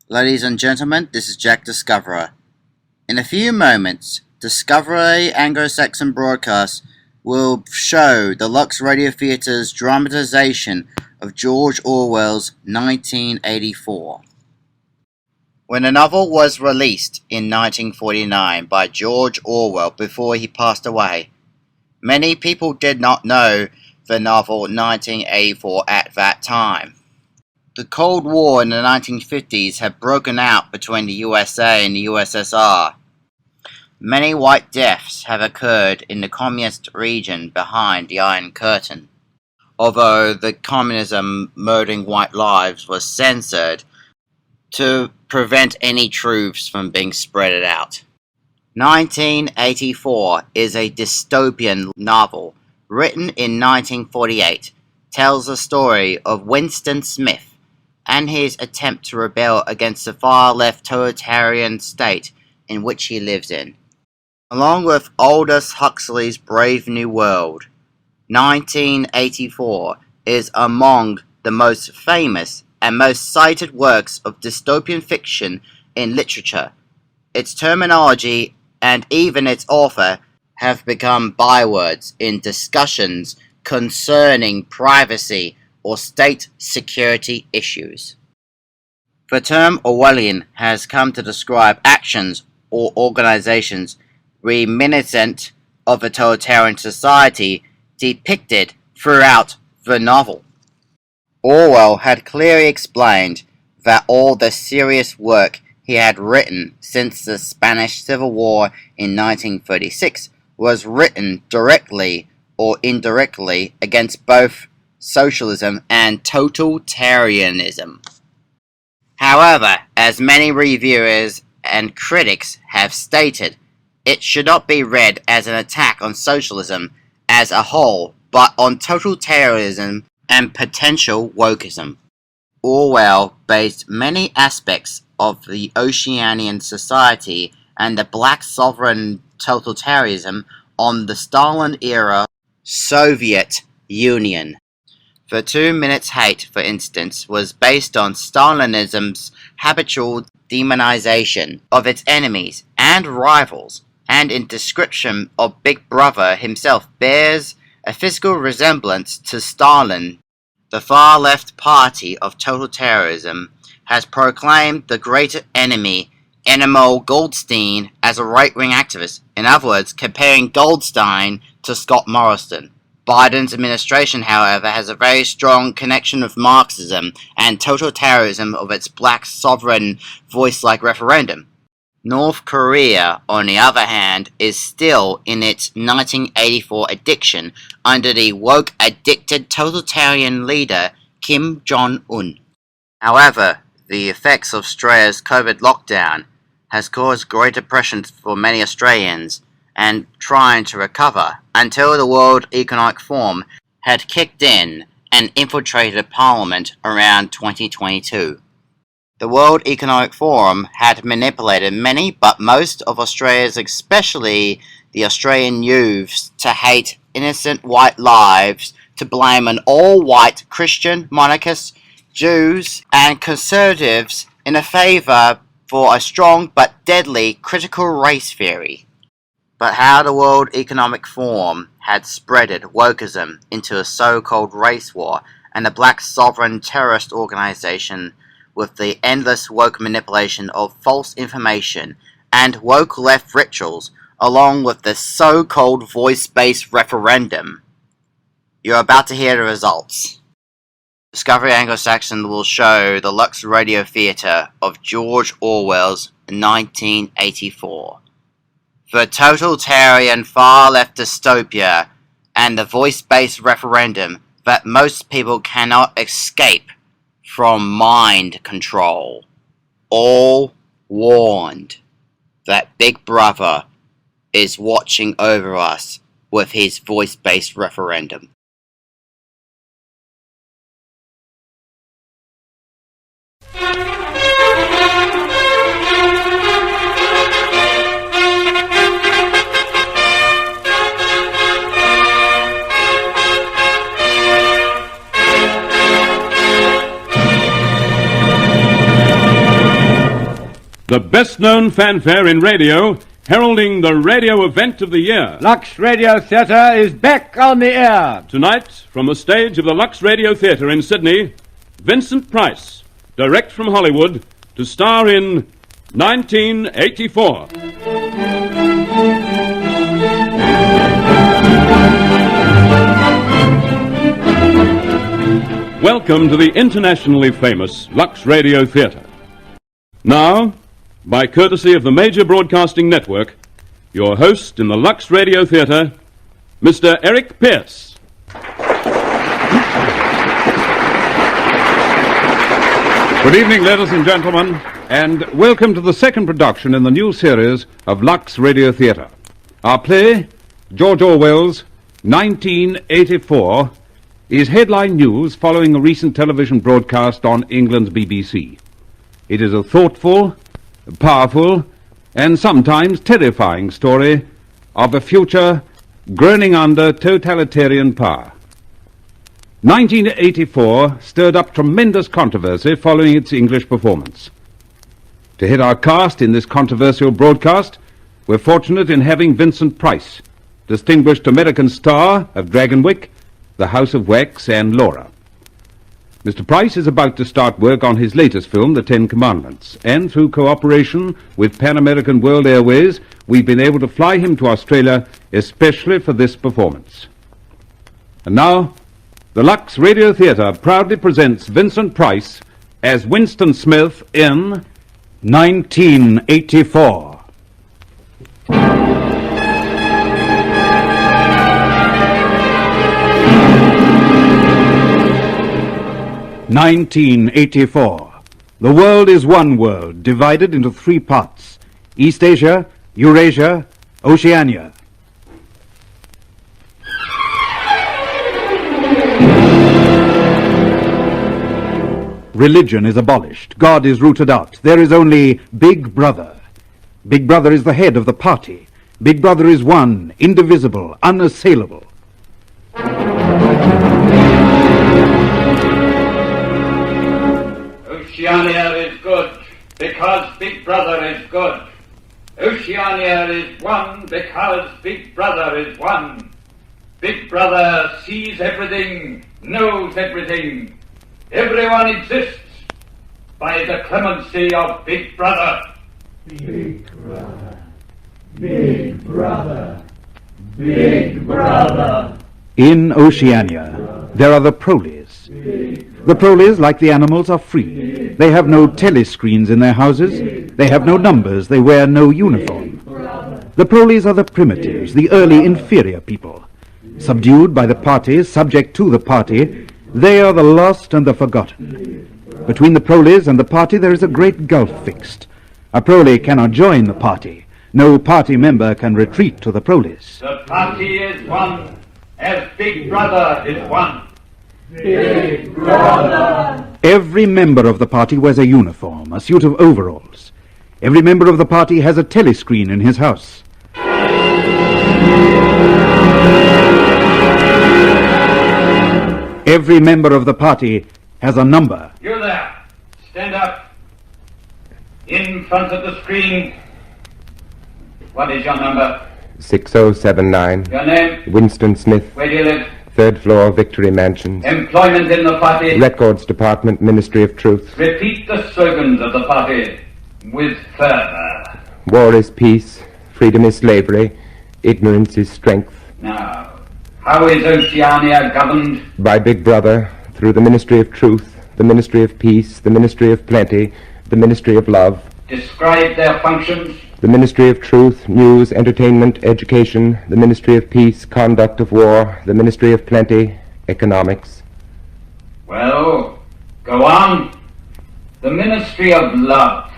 Ladies and gentlemen, this is Jack Discoverer. In a few moments, Discovery Anglo-Saxon Broadcast will show the Lux Radio Theatre's dramatization of George Orwell's 1984. When the novel was released in 1949 by George Orwell before he passed away, many people did not know the novel 1984 at that time. The Cold War in the 1950s had broken out between the USA and the USSR. Many white deaths have occurred in the communist region behind the Iron Curtain, although the communism murdering white lives was censored to prevent any truths from being spread out. 1984 is a dystopian novel written in 1948, tells the story of Winston Smith and his attempt to rebel against the far-left totalitarian state in which he lives in. Along with Aldous Huxley's Brave New World, 1984 is among the most famous and most cited works of dystopian fiction in literature. Its terminology and even its author have become bywords in discussions concerning privacy or state security issues. The term Orwellian has come to describe actions or organizations reminiscent of a totalitarian society depicted throughout the novel. Orwell had clearly explained that all the serious work he had written since the Spanish Civil War in 1936 was written directly or indirectly against both socialism and totalitarianism. However, as many reviewers and critics have stated, it should not be read as an attack on socialism as a whole, but on totalitarianism and potential wokeism. Orwell based many aspects of the Oceanian society and the black sovereign totalitarianism on the Stalin-era Soviet Union. The 2 Minutes Hate, for instance, was based on Stalinism's habitual demonization of its enemies and rivals, and in description of Big Brother himself bears a physical resemblance to Stalin. The far-left party of totalitarianism has proclaimed the great enemy, Emil Goldstein, as a right-wing activist, in other words, comparing Goldstein to Scott Morrison. Biden's administration, however, has a very strong connection with Marxism and totalitarianism of its black sovereign voice-like referendum. North Korea, on the other hand, is still in its 1984 addiction under the woke-addicted totalitarian leader Kim Jong-un. However, the effects of Australia's COVID lockdown has caused great depression for many Australians and trying to recover until the World Economic Forum had kicked in and infiltrated Parliament around 2022. The World Economic Forum had manipulated many but most of Australia's, especially the Australian youths, to hate innocent white lives, to blame an all-white Christian, monarchists, Jews, and conservatives in a favour for a strong but deadly critical race theory. But how the World Economic Forum had spreaded wokeism into a so-called race war and the black sovereign terrorist organization with the endless woke manipulation of false information and woke left rituals, along with the so-called voice-based referendum. You're about to hear the results. Discovery Anglo-Saxon will show the Lux Radio Theatre of George Orwell's 1984. The totalitarian far-left dystopia and the voice-based referendum that most people cannot escape from mind control. All warned that Big Brother is watching over us with his voice-based referendum. the best-known fanfare in radio, heralding the radio event of the year. Lux Radio Theatre is back on the air. Tonight, from the stage of the Lux Radio Theatre in Sydney, Vincent Price, direct from Hollywood, to star in 1984. Welcome to the internationally famous Lux Radio Theatre. Now, by courtesy of the major broadcasting network, your host in the Lux Radio Theatre, Mr. Eric Pearce. Good evening, ladies and gentlemen, and welcome to the second production in the new series of Lux Radio Theatre. Our play, George Orwell's 1984, is headline news following a recent television broadcast on England's BBC. It is a thoughtful, powerful, and sometimes terrifying story of a future groaning under totalitarian power. 1984 stirred up tremendous controversy following its English performance. To head our cast in this controversial broadcast, we're fortunate in having Vincent Price, distinguished American star of Dragonwyck, The House of Wax, and Laura. Mr. Price is about to start work on his latest film, The Ten Commandments, and through cooperation with Pan American World Airways, we've been able to fly him to Australia especially for this performance. And now, the Lux Radio Theatre proudly presents Vincent Price as Winston Smith in 1984. 1984. The world is one world, divided into three parts: Eastasia, Eurasia, Oceania. Religion is abolished. God is rooted out. There is only Big Brother. Big Brother is the head of the party. Big Brother is one, indivisible, unassailable. Oceania is good because Big Brother is good. Oceania is one because Big Brother is one. Big Brother sees everything, knows everything. Everyone exists by the clemency of Big Brother. Big Brother, Big Brother, Big Brother. In Oceania, there are the proles. The proles, like the animals, are free. They have no telescreens in their houses. They have no numbers. They wear no uniform. The proles are the primitives, the early inferior people. Subdued by the party, subject to the party, they are the lost and the forgotten. Between the proles and the party there is a great gulf fixed. A prole cannot join the party. No party member can retreat to the proles. The party is one as Big Brother is one. Big Brother. Every member of the party wears a uniform, a suit of overalls. Every member of the party has a telescreen in his house. Every member of the party has a number. You there, stand up. In front of the screen. What is your number? 6079. Your name? Winston Smith. Where do you live? Third floor, Victory Mansions. Employment in the party? Records Department, Ministry of Truth. Repeat the slogans of the party with fervor. War is peace. Freedom is slavery. Ignorance is strength. Now, how is Oceania governed? By Big Brother, through the Ministry of Truth, the Ministry of Peace, the Ministry of Plenty, the Ministry of Love. Describe their functions. The Ministry of Truth, News, Entertainment, Education, the Ministry of Peace, Conduct of War, the Ministry of Plenty, Economics. Well, go on. The Ministry of Love,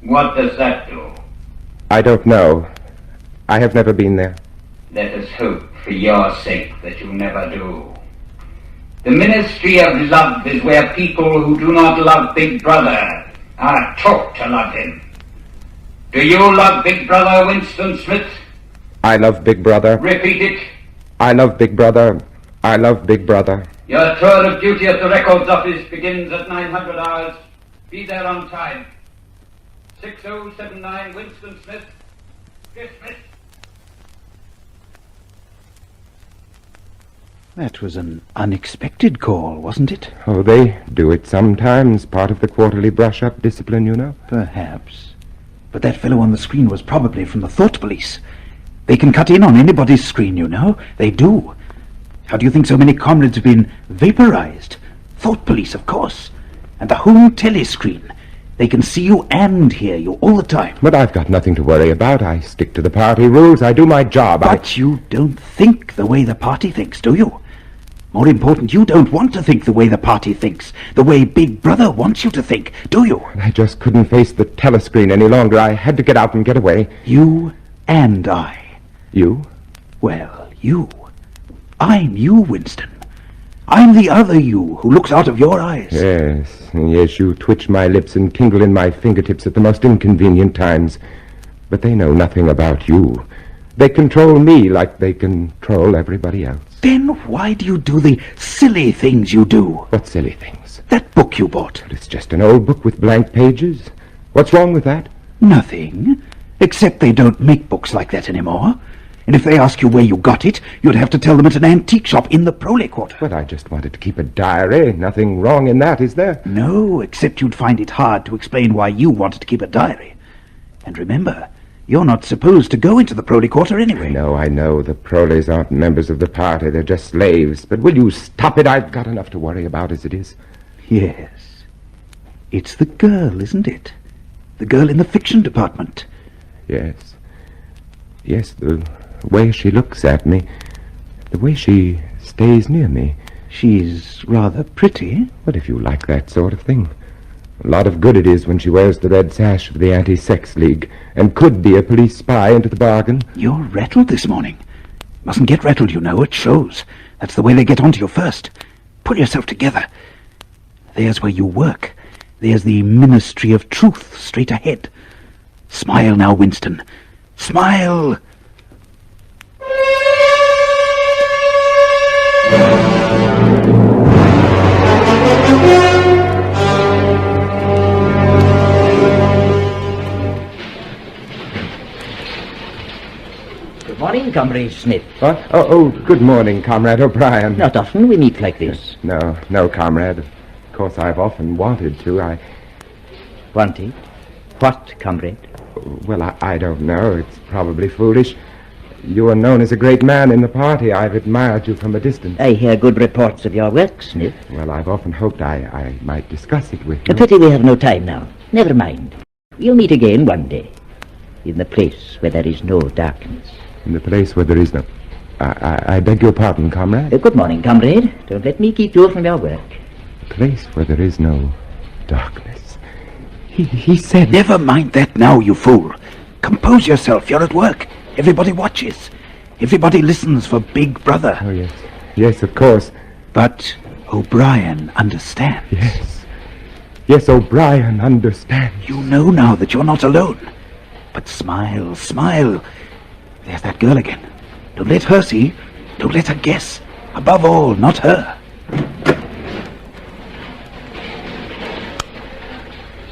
what does that do? I don't know. I have never been there. Let us hope for your sake that you never do. The Ministry of Love is where people who do not love Big Brother are taught to love him. Do you love Big Brother, Winston Smith? I love Big Brother. Repeat it. I love Big Brother. I love Big Brother. Your tour of duty at the Records Office begins at 900 hours. Be there on time. 6079 Winston Smith. Dismissed. That was an unexpected call, wasn't it? Oh, they do it sometimes. Part of the quarterly brush-up discipline, you know. Perhaps. But that fellow on the screen was probably from the thought police. They can cut in on anybody's screen, you know. They do. How do you think so many comrades have been vaporized? Thought police, of course. And the whole telescreen. They can see you and hear you all the time. But I've got nothing to worry about. I stick to the party rules. I do my job. But you don't think the way the party thinks, do you? More important, you don't want to think the way the party thinks, the way Big Brother wants you to think, do you? I just couldn't face the telescreen any longer. I had to get out and get away. You and I. You? Well, you. I'm you, Winston. I'm the other you who looks out of your eyes. Yes, you twitch my lips and tingle in my fingertips at the most inconvenient times. But they know nothing about you. They control me like they control everybody else. Then why do you do the silly things you do? What silly things? That book you bought. But it's just an old book with blank pages. What's wrong with that? Nothing. Except they don't make books like that anymore. And if they ask you where you got it, you'd have to tell them at an antique shop in the Prole Quarter. But I just wanted to keep a diary. Nothing wrong in that, is there? No, except you'd find it hard to explain why you wanted to keep a diary. And remember, you're not supposed to go into the Prole Quarter anyway. I know. The Proles aren't members of the party. They're just slaves. But will you stop it? I've got enough to worry about as it is. Yes. It's the girl, isn't it? The girl in the fiction department. Yes. Yes, the way she looks at me. The way she stays near me. She's rather pretty. But if you like that sort of thing. A lot of good it is when she wears the red sash of the Anti-Sex League, and could be a police spy into the bargain. You're rattled this morning. Mustn't get rattled, you know. It shows. That's the way they get onto you first. Pull yourself together. There's where you work. There's the Ministry of Truth straight ahead. Smile now, Winston. Smile! Good morning, Comrade Smith. What? Oh, good morning, Comrade O'Brien. Not often we meet like this. No, Comrade. Of course, I've often wanted to. Wanted? What, Comrade? Well, I don't know. It's probably foolish. You are known as a great man in the party. I've admired you from a distance. I hear good reports of your work, Smith. Well, I've often hoped I might discuss it with you. A pity we have no time now. Never mind. We'll meet again one day. In the place where there is no darkness. In the place where there is no... I beg your pardon, Comrade? Good morning, Comrade. Don't let me keep you from your work. The place where there is no darkness. He said... Never mind that now, you fool. Compose yourself. You're at work. Everybody watches. Everybody listens for Big Brother. Oh, yes. Yes, of course. But O'Brien understands. Yes, O'Brien understands. You know now that you're not alone. But smile, smile. There's that girl again. Don't let her see. Don't let her guess. Above all, not her.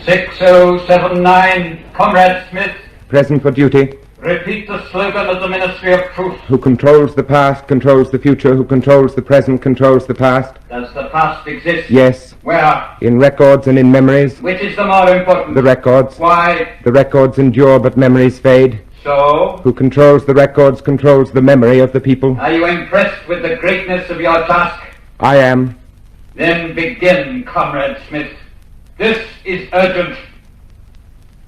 6079, Comrade Smith. Present for duty. Repeat the slogan of the Ministry of Truth. Who controls the past controls the future. Who controls the present controls the past. Does the past exist? Yes. Where? In records and in memories. Which is the more important? The records. Why? The records endure, but memories fade. So? Who controls the records controls the memory of the people. Are you impressed with the greatness of your task? I am. Then begin, Comrade Smith. This is urgent.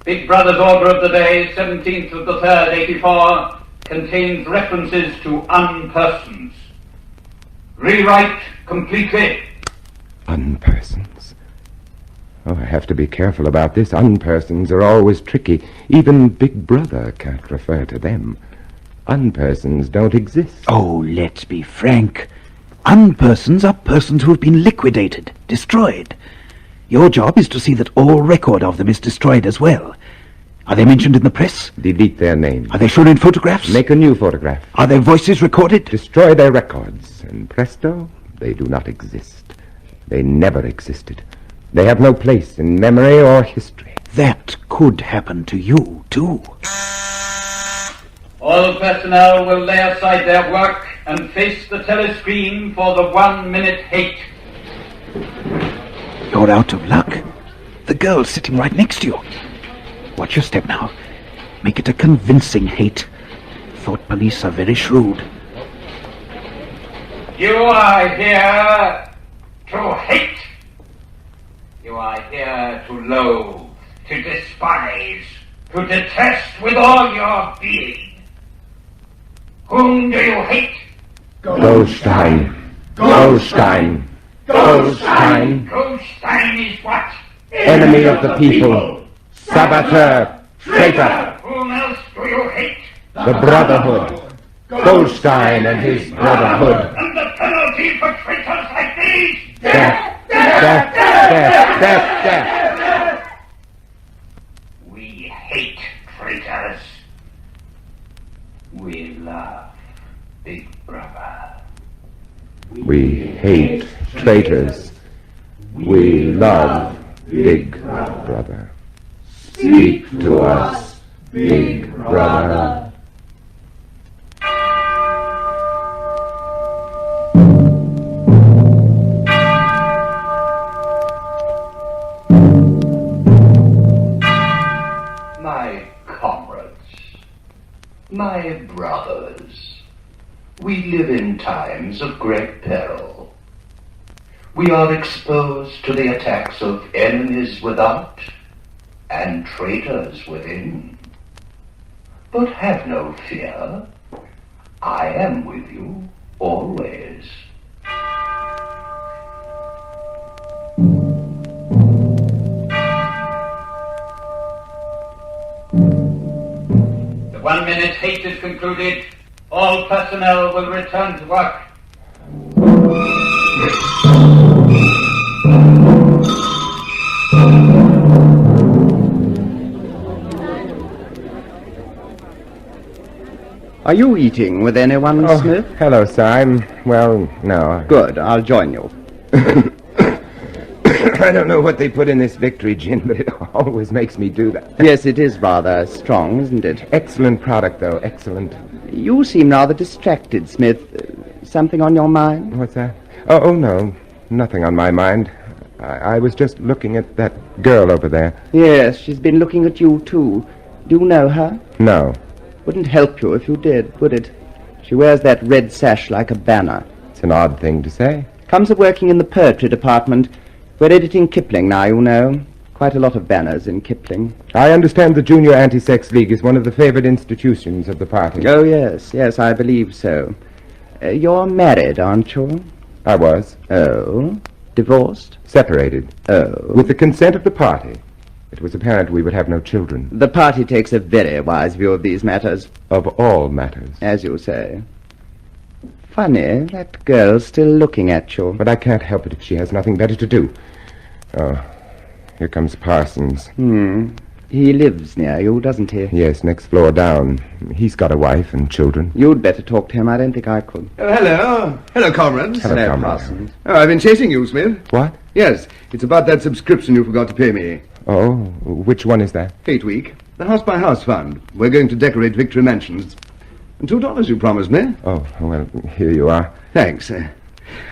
Big Brother's order of the day, 17th of the 3rd, 84, contains references to unpersons. Rewrite completely. Unpersons. Oh, I have to be careful about this. Unpersons are always tricky. Even Big Brother can't refer to them. Unpersons don't exist. Oh, let's be frank. Unpersons are persons who have been liquidated, destroyed. Your job is to see that all record of them is destroyed as well. Are they mentioned in the press? Delete their names. Are they shown in photographs? Make a new photograph. Are their voices recorded? Destroy their records. And presto, they do not exist. They never existed. They have no place in memory or history. That could happen to you, too. All personnel will lay aside their work and face the telescreen for the 1-minute hate. You're out of luck. The girl's sitting right next to you. Watch your step now. Make it a convincing hate. Thought police are very shrewd. You are here to hate. You are here to loathe, to despise, to detest with all your being. Whom do you hate? Goldstein. Goldstein. Goldstein. Goldstein is what? Enemy of the people. Saboteur. Traitor. Whom else do you hate? The Brotherhood. Goldstein and his Brotherhood. And the penalty for traitors like these? Death. Death. Death. Death. Death. We hate traitors. We love Big Brother. We hate traitors. We love Big Brother. Speak to us, Big Brother. My comrades, my brothers, we live in times of great peril. We are exposed to the attacks of enemies without and traitors within. But have no fear. I am with you always. The 1-minute hate is concluded. All personnel will return to work. Are you eating with anyone, Smith? Hello, sir. No. Good, I'll join you. I don't know what they put in this victory gin, but it always makes me do that. Yes, it is rather strong, isn't it? Excellent product, though. Excellent. You seem rather distracted, Smith. Something on your mind? What's that? Oh, no. Nothing on my mind. I was just looking at that girl over there. Yes, she's been looking at you, too. Do you know her? No. Wouldn't help you if you did, would it? She wears that red sash like a banner. It's an odd thing to say. Comes of working in the poetry department. We're editing Kipling now, you know. Quite a lot of banners in Kipling. I understand the Junior Anti-Sex League is one of the favored institutions of the party. Oh, yes, I believe so. You're married, aren't you? I was. Oh? Divorced? Separated. Oh? With the consent of the party. It was apparent we would have no children. The party takes a very wise view of these matters. Of all matters. As you say. Funny, that girl's still looking at you. But I can't help it if she has nothing better to do. Oh, here comes Parsons. He lives near you, doesn't he? Yes, next floor down. He's got a wife and children. You'd better talk to him. I don't think I could. Hello. Hello, comrades. Hello, comrades. Parsons. Oh, I've been chasing you, Smith. What? Yes, it's about that subscription you forgot to pay me. Oh, which one is that? Fate Week. The house-by-house fund. We're going to decorate Victory Mansions. And $2 you promised me. Oh, well, here you are. Thanks.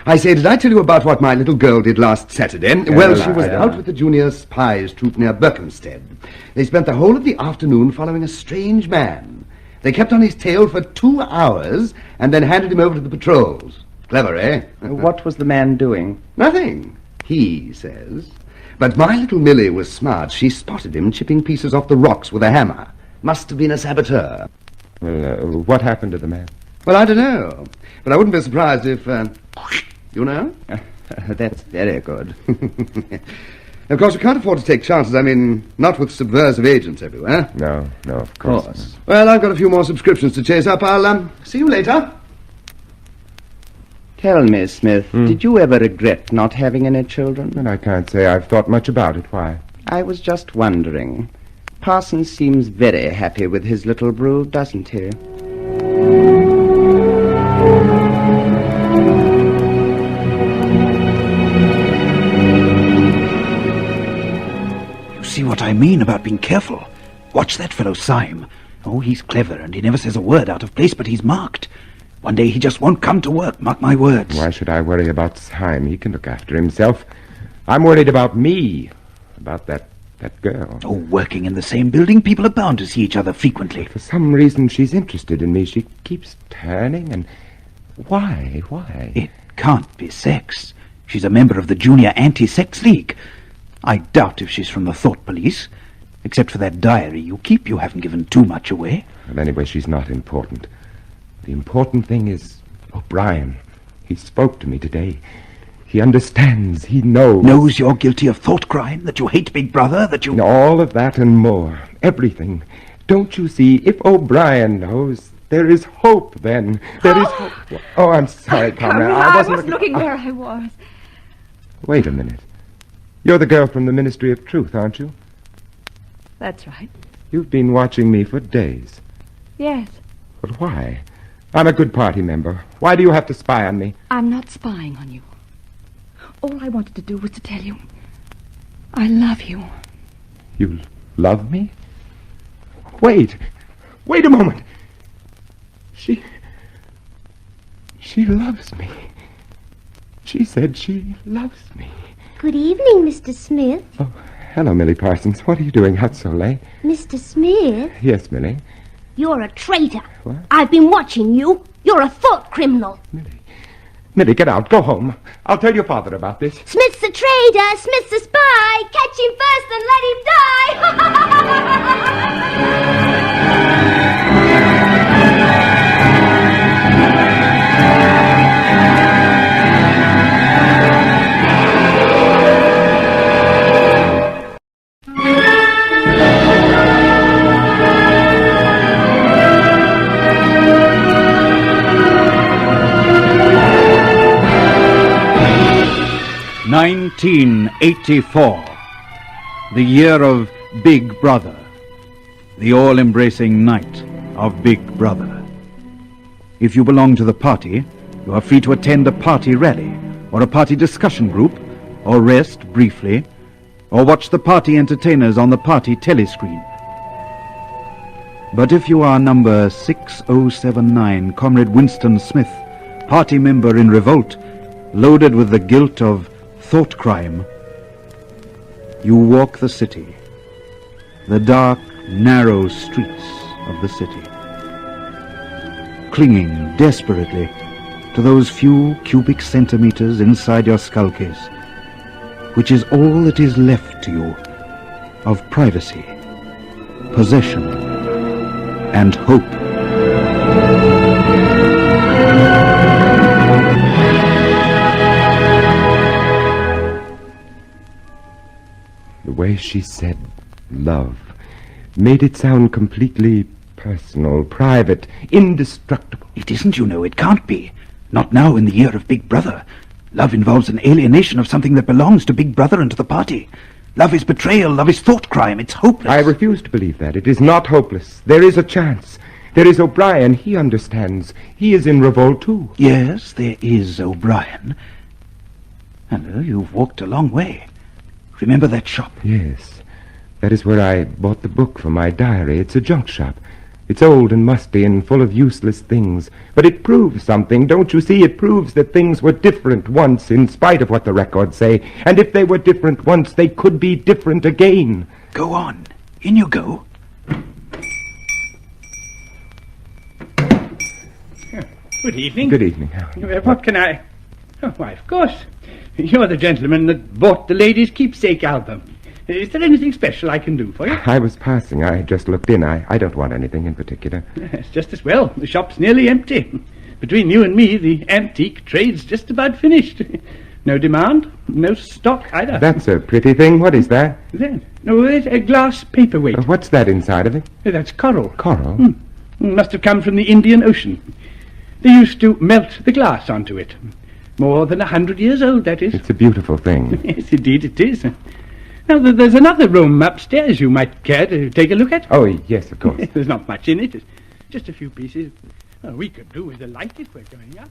I say, did I tell you about what my little girl did last Saturday? Well, she was out with the junior spies troop near Berkhamsted. They spent the whole of the afternoon following a strange man. They kept on his tail for 2 hours and then handed him over to the patrols. Clever, eh? What was the man doing? Nothing, he says. But my little Millie was smart. She spotted him chipping pieces off the rocks with a hammer. Must have been a saboteur. Well, what happened to the man? Well, I don't know. But I wouldn't be surprised if, you know? That's very good. Of course, we can't afford to take chances. I mean, not with subversive agents everywhere. No, of course. Well, I've got a few more subscriptions to chase up. I'll, see you later. Tell me, Smith, did you ever regret not having any children? And I can't say I've thought much about it. Why? I was just wondering. Parsons seems very happy with his little brood, doesn't he? You see what I mean about being careful. Watch that fellow Syme. Oh, he's clever, and he never says a word out of place, but he's marked. One day he just won't come to work, mark my words. Why should I worry about Syme? He can look after himself. I'm worried about me, about that girl. Oh, working in the same building, people are bound to see each other frequently. For some reason, she's interested in me. She keeps turning, and why? It can't be sex. She's a member of the Junior Anti-Sex League. I doubt if she's from the Thought Police. Except for that diary you keep, you haven't given too much away. Well, anyway, she's not important. The important thing is O'Brien. He spoke to me today. He understands. He knows. Knows you're guilty of thought crime, that you hate Big Brother, that you... All of that and more. Everything. Don't you see? If O'Brien knows, there is hope then. There is hope. Oh, I'm sorry, comrade. I wasn't looking where I was. Wait a minute. You're the girl from the Ministry of Truth, aren't you? That's right. You've been watching me for days. Yes. But why? I'm a good party member. Why do you have to spy on me? I'm not spying on you. All I wanted to do was to tell you I love you. You love me? Wait a moment. She loves me. She said she loves me. Good evening, Mr. Smith. Oh, hello, Millie Parsons. What are you doing out so late? Mr. Smith? Yes, Millie. You're a traitor. What? I've been watching you. You're a thought criminal. Millie, get out. Go home. I'll tell your father about this. Smith's a traitor. Smith's a spy. Catch him first and let him die. 1984, the year of Big Brother, the all-embracing night of Big Brother. If you belong to the party, you are free to attend a party rally, or a party discussion group, or rest briefly, or watch the party entertainers on the party telescreen. But if you are number 6079, Comrade Winston Smith, party member in revolt, loaded with the guilt of thought crime, you walk the city, the dark, narrow streets of the city, clinging desperately to those few cubic centimeters inside your skull case, which is all that is left to you of privacy, possession, and hope. The way she said love made it sound completely personal, private, indestructible. It isn't, you know. It can't be. Not now in the year of Big Brother. Love involves an alienation of something that belongs to Big Brother and to the party. Love is betrayal. Love is thought crime. It's hopeless. I refuse to believe that. It is not hopeless. There is a chance. There is O'Brien. He understands. He is in revolt, too. Yes, there is O'Brien. Hello, you've walked a long way. Remember that shop? Yes. That is where I bought the book for my diary. It's a junk shop. It's old and musty and full of useless things. But it proves something, don't you see? It proves that things were different once, in spite of what the records say. And if they were different once, they could be different again. Go on. In you go. Good evening. Good evening. What can I... Oh, why, of course. You're the gentleman that bought the Ladies' Keepsake album. Is there anything special I can do for you? I was passing. I just looked in. I don't want anything in particular. It's just as well. The shop's nearly empty. Between you and me, the antique trade's just about finished. No demand, no stock either. That's a pretty thing. What is that? No, it's a glass paperweight. What's that inside of it? That's coral. Coral? Must have come from the Indian Ocean. They used to melt the glass onto it. More than 100 years old, that is. It's a beautiful thing. Yes, indeed it is. Now, there's another room upstairs you might care to take a look at. Oh, yes, of course. There's not much in it. It's just a few pieces. Well, we could do with a light if we're going up.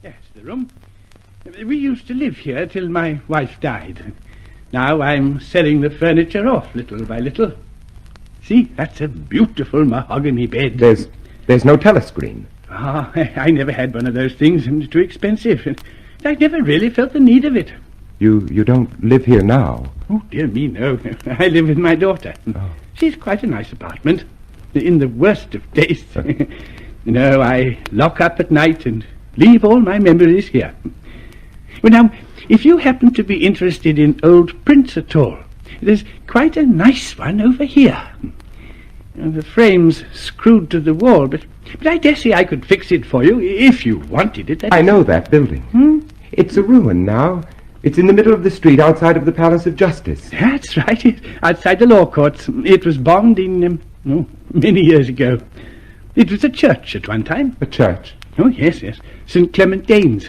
Yes, the room. We used to live here till my wife died. Now I'm selling the furniture off little by little. See, that's a beautiful mahogany bed. There's no telescreen. Ah, I never had one of those things. It was too expensive. I never really felt the need of it. You don't live here now? Oh, dear me, no. I live with my daughter. Oh. She's quite a nice apartment. In the worst of days. No, I lock up at night and leave all my memories here. Well, now, if you happen to be interested in old prints at all, there's quite a nice one over here. The frame's screwed to the wall, but I dare say I could fix it for you if you wanted it. I know that building. It's a ruin now. It's in the middle of the street outside of the Palace of Justice. That's right, outside the law courts. It was bombed in, many years ago. It was a church at one time. A church? Oh, yes. St. Clementine's.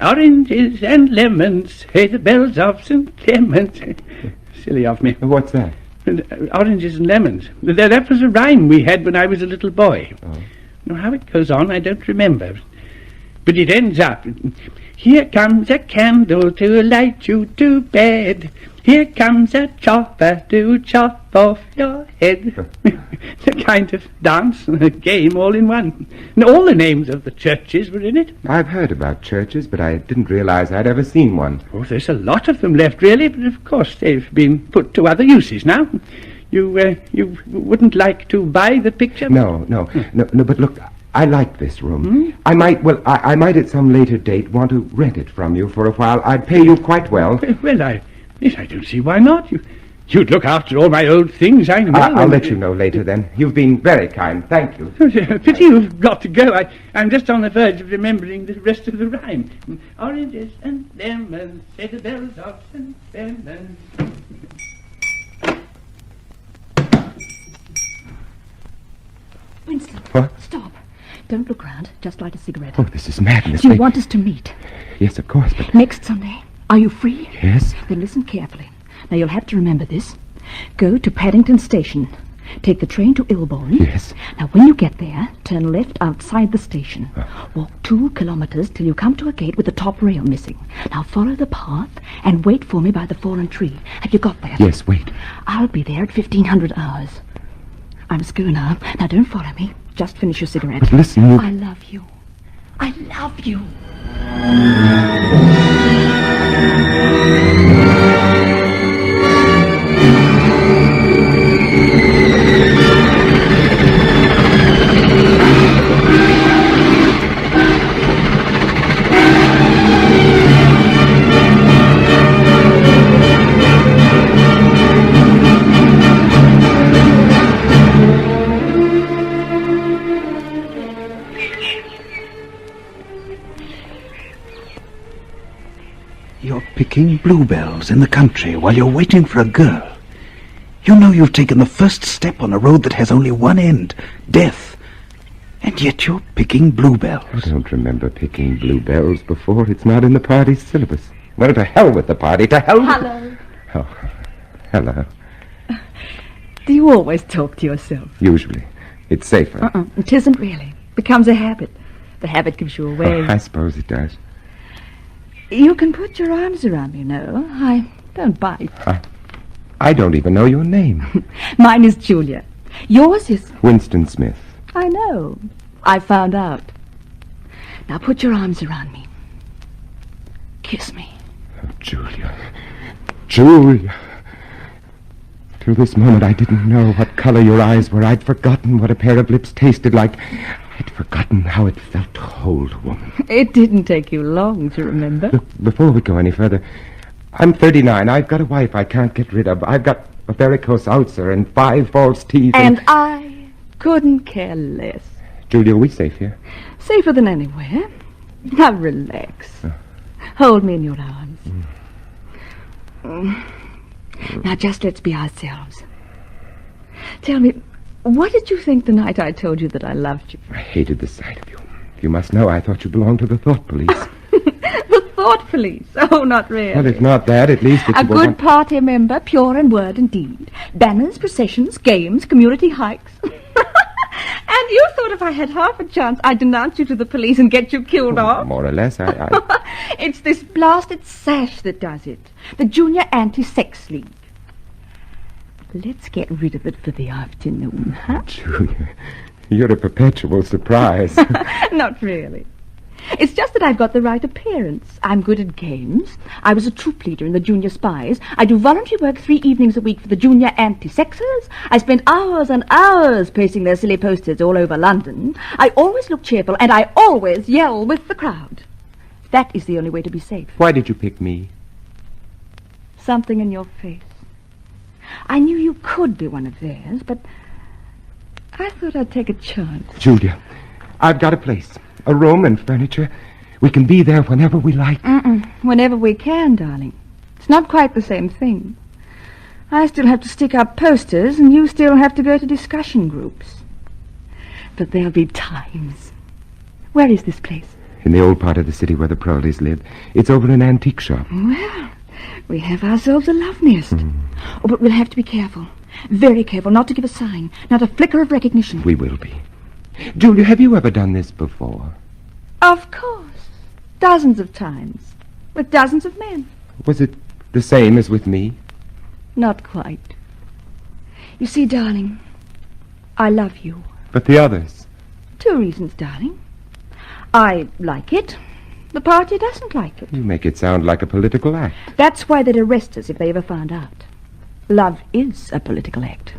Oranges and lemons, hey, the bells of St. Clement. Silly of me. What's that? Oranges and lemons. That was a rhyme we had when I was a little boy. Oh. Now, how it goes on, I don't remember. But it ends up, here comes a candle to light you to bed. Here comes a chopper to chop off your head. It's a kind of dance and a game all in one. And all the names of the churches were in it. I've heard about churches, but I didn't realize I'd ever seen one. Oh, there's a lot of them left, really, but of course they've been put to other uses now. You wouldn't like to buy the picture? No, but look, I like this room. I might at some later date want to rent it from you for a while. I'd pay you quite well. Well, I don't see why not. You'd look after all my old things, I know. I'll let you know later, then. You've been very kind. Thank you. Pity you've got to go. I'm just on the verge of remembering the rest of the rhyme. Oranges and lemons, say the bells of St. Clement. Vincent. What? Stop. Don't look round. Just light a cigarette. Oh, this is madness. Do you want us to meet? Yes, of course, but... Next Sunday. Are you free? Yes. Then listen carefully. Now, you'll have to remember this. Go to Paddington Station. Take the train to Ilborne. Yes. Now, when you get there, turn left outside the station. Walk 2 kilometers till you come to a gate with the top rail missing. Now, follow the path and wait for me by the fallen tree. Have you got that? Yes, wait. I'll be there at 1500 hours. I must go now. Now, don't follow me. Just finish your cigarette. But listen, I love you. I love you. Picking bluebells in the country while you're waiting for a girl. You know you've taken the first step on a road that has only one end, death. And yet you're picking bluebells. I don't remember picking bluebells before. It's not in the party's syllabus. Well, to hell with the party. To hell with... Hello. Oh, hello. Do you always talk to yourself? Usually. It's safer. It isn't really. Becomes a habit. The habit gives you away. Oh, I suppose it does. You can put your arms around me, you know. I don't bite. I don't even know your name. Mine is Julia. Yours is... Winston Smith. I know. I found out. Now put your arms around me. Kiss me. Oh, Julia. Julia. Till this moment I didn't know what color your eyes were. I'd forgotten what a pair of lips tasted like. I'd forgotten how it felt to hold a woman. It didn't take you long to remember. Look, before we go any further, I'm 39. I've got a wife I can't get rid of. I've got a varicose ulcer and 5 false teeth. And I couldn't care less. Julia, are we safe here? Safer than anywhere. Now relax. Hold me in your arms. Now just let's be ourselves. Tell me, what did you think the night I told you that I loved you? I hated the sight of you. You must know I thought you belonged to the thought police. The thought police? Oh, not really. Well, if not that, at least it's a good party member, pure in word and deed. Banners, processions, games, community hikes. And you thought if I had half a chance I'd denounce you to the police and get you killed off? More or less, It's this blasted sash that does it. The Junior Anti-Sex League. Let's get rid of it for the afternoon, huh? Julia, you're a perpetual surprise. Not really. It's just that I've got the right appearance. I'm good at games. I was a troop leader in the Junior Spies. I do voluntary work 3 evenings a week for the Junior Anti-Sexers. I spend hours and hours pasting their silly posters all over London. I always look cheerful, and I always yell with the crowd. That is the only way to be safe. Why did you pick me? Something in your face. I knew you could be one of theirs, but I thought I'd take a chance. Julia, I've got a place. A room and furniture. We can be there whenever we like. Whenever we can, darling. It's not quite the same thing. I still have to stick up posters, and you still have to go to discussion groups. But there'll be times. Where is this place? In the old part of the city where the Proleys live. It's over an antique shop. Well, we have ourselves a love nest. Oh, but we'll have to be careful. Very careful not to give a sign. Not a flicker of recognition. We will be. Julia, have you ever done this before? Of course. Dozens of times. With dozens of men. Was it the same as with me? Not quite. You see, darling, I love you. But the others? 2 reasons, darling. I like it. The party doesn't like it. You make it sound like a political act. That's why they'd arrest us if they ever found out. Love is a political act.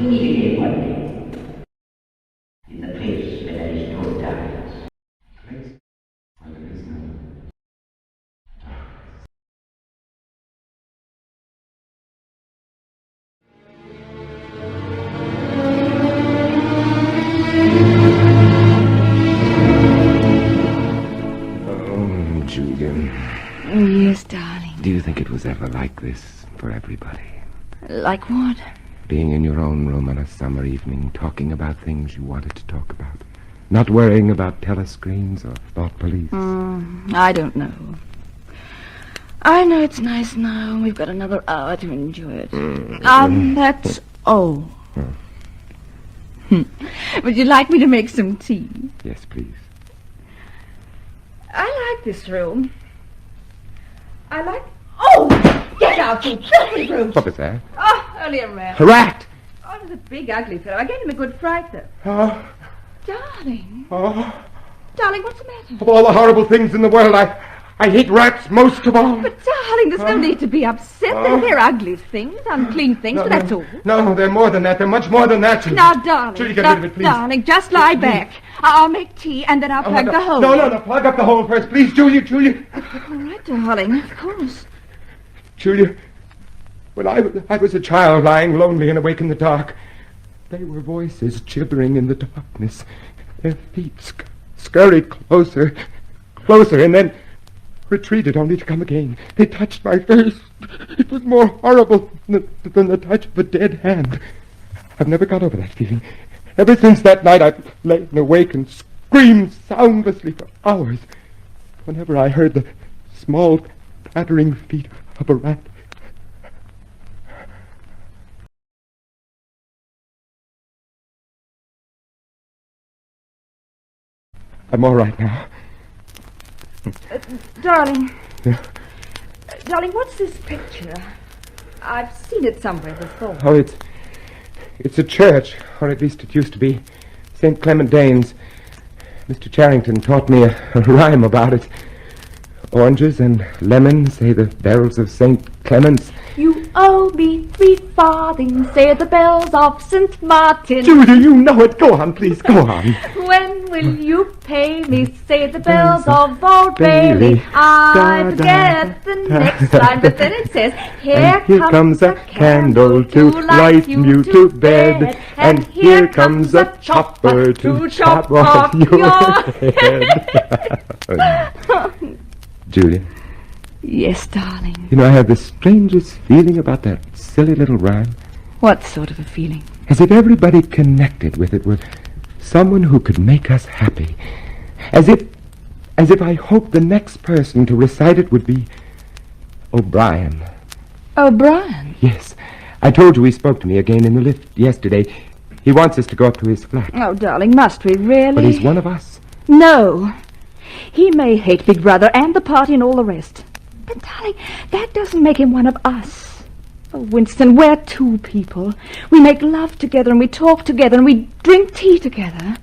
You need to get one day. In the place where there is no darkness. Place where there is no darkness. Julia. Yes, darling. Do you think it was ever like this for everybody? Like what? Being in your own room on a summer evening, talking about things you wanted to talk about. Not worrying about telescreens or thought police. I don't know. I know it's nice now. We've got another hour to enjoy it. That's all. Would you like me to make some tea? Yes, please. I like this room. I like... Oh! Get out, you filthy brute! What was that? Oh, only a rat. A rat! Oh, it was a big, ugly fellow. I gave him a good fright, though. Oh. Darling. Oh. Darling, what's the matter? Of all the horrible things in the world, I hate rats most of all. But, darling, there's no need to be upset. They're ugly things, unclean things, but that's all. No, they're more than that. They're much more than that. Now, darling. Julie, get rid of it, please. Darling, just lie back. I'll make tea, and then I'll plug the hole. No, plug up the hole first, please, Julia. All right, darling, of course. Julia, when I was a child lying lonely and awake in the dark, they were voices gibbering in the darkness. Their feet scurried closer, and then retreated only to come again. They touched my face. It was more horrible than the touch of a dead hand. I've never got over that feeling. Ever since that night, I've lain awake and screamed soundlessly for hours whenever I heard the small, pattering feet of a rat. I'm all right now. Darling. Yeah? Darling, what's this picture? I've seen it somewhere before. Oh, it's a church, or at least it used to be. St. Clement Danes. Mr. Charrington taught me a rhyme about it. Oranges and lemons, say the bells of St. Clement's. You owe me 3 farthings, say the bells of St. Martin. Julia, you know it. Go on, please, go on. When will you pay me, say the bells of Old Bailey. I forget the next line, but then it says, Here comes a candle to light you to bed, and here comes a chopper to chop off your head. Julia. Yes, darling. You know, I have the strangest feeling about that silly little rhyme. What sort of a feeling? As if everybody connected with it were someone who could make us happy. As if I hoped the next person to recite it would be O'Brien O'Brien? Yes. I told you he spoke to me again in the lift yesterday. He wants us to go up to his flat. Oh, darling, must we really? But he's one of us. No. He may hate Big Brother and the party and all the rest. But, darling, that doesn't make him one of us. Oh, Winston, we're two people. We make love together and we talk together and we drink tea together.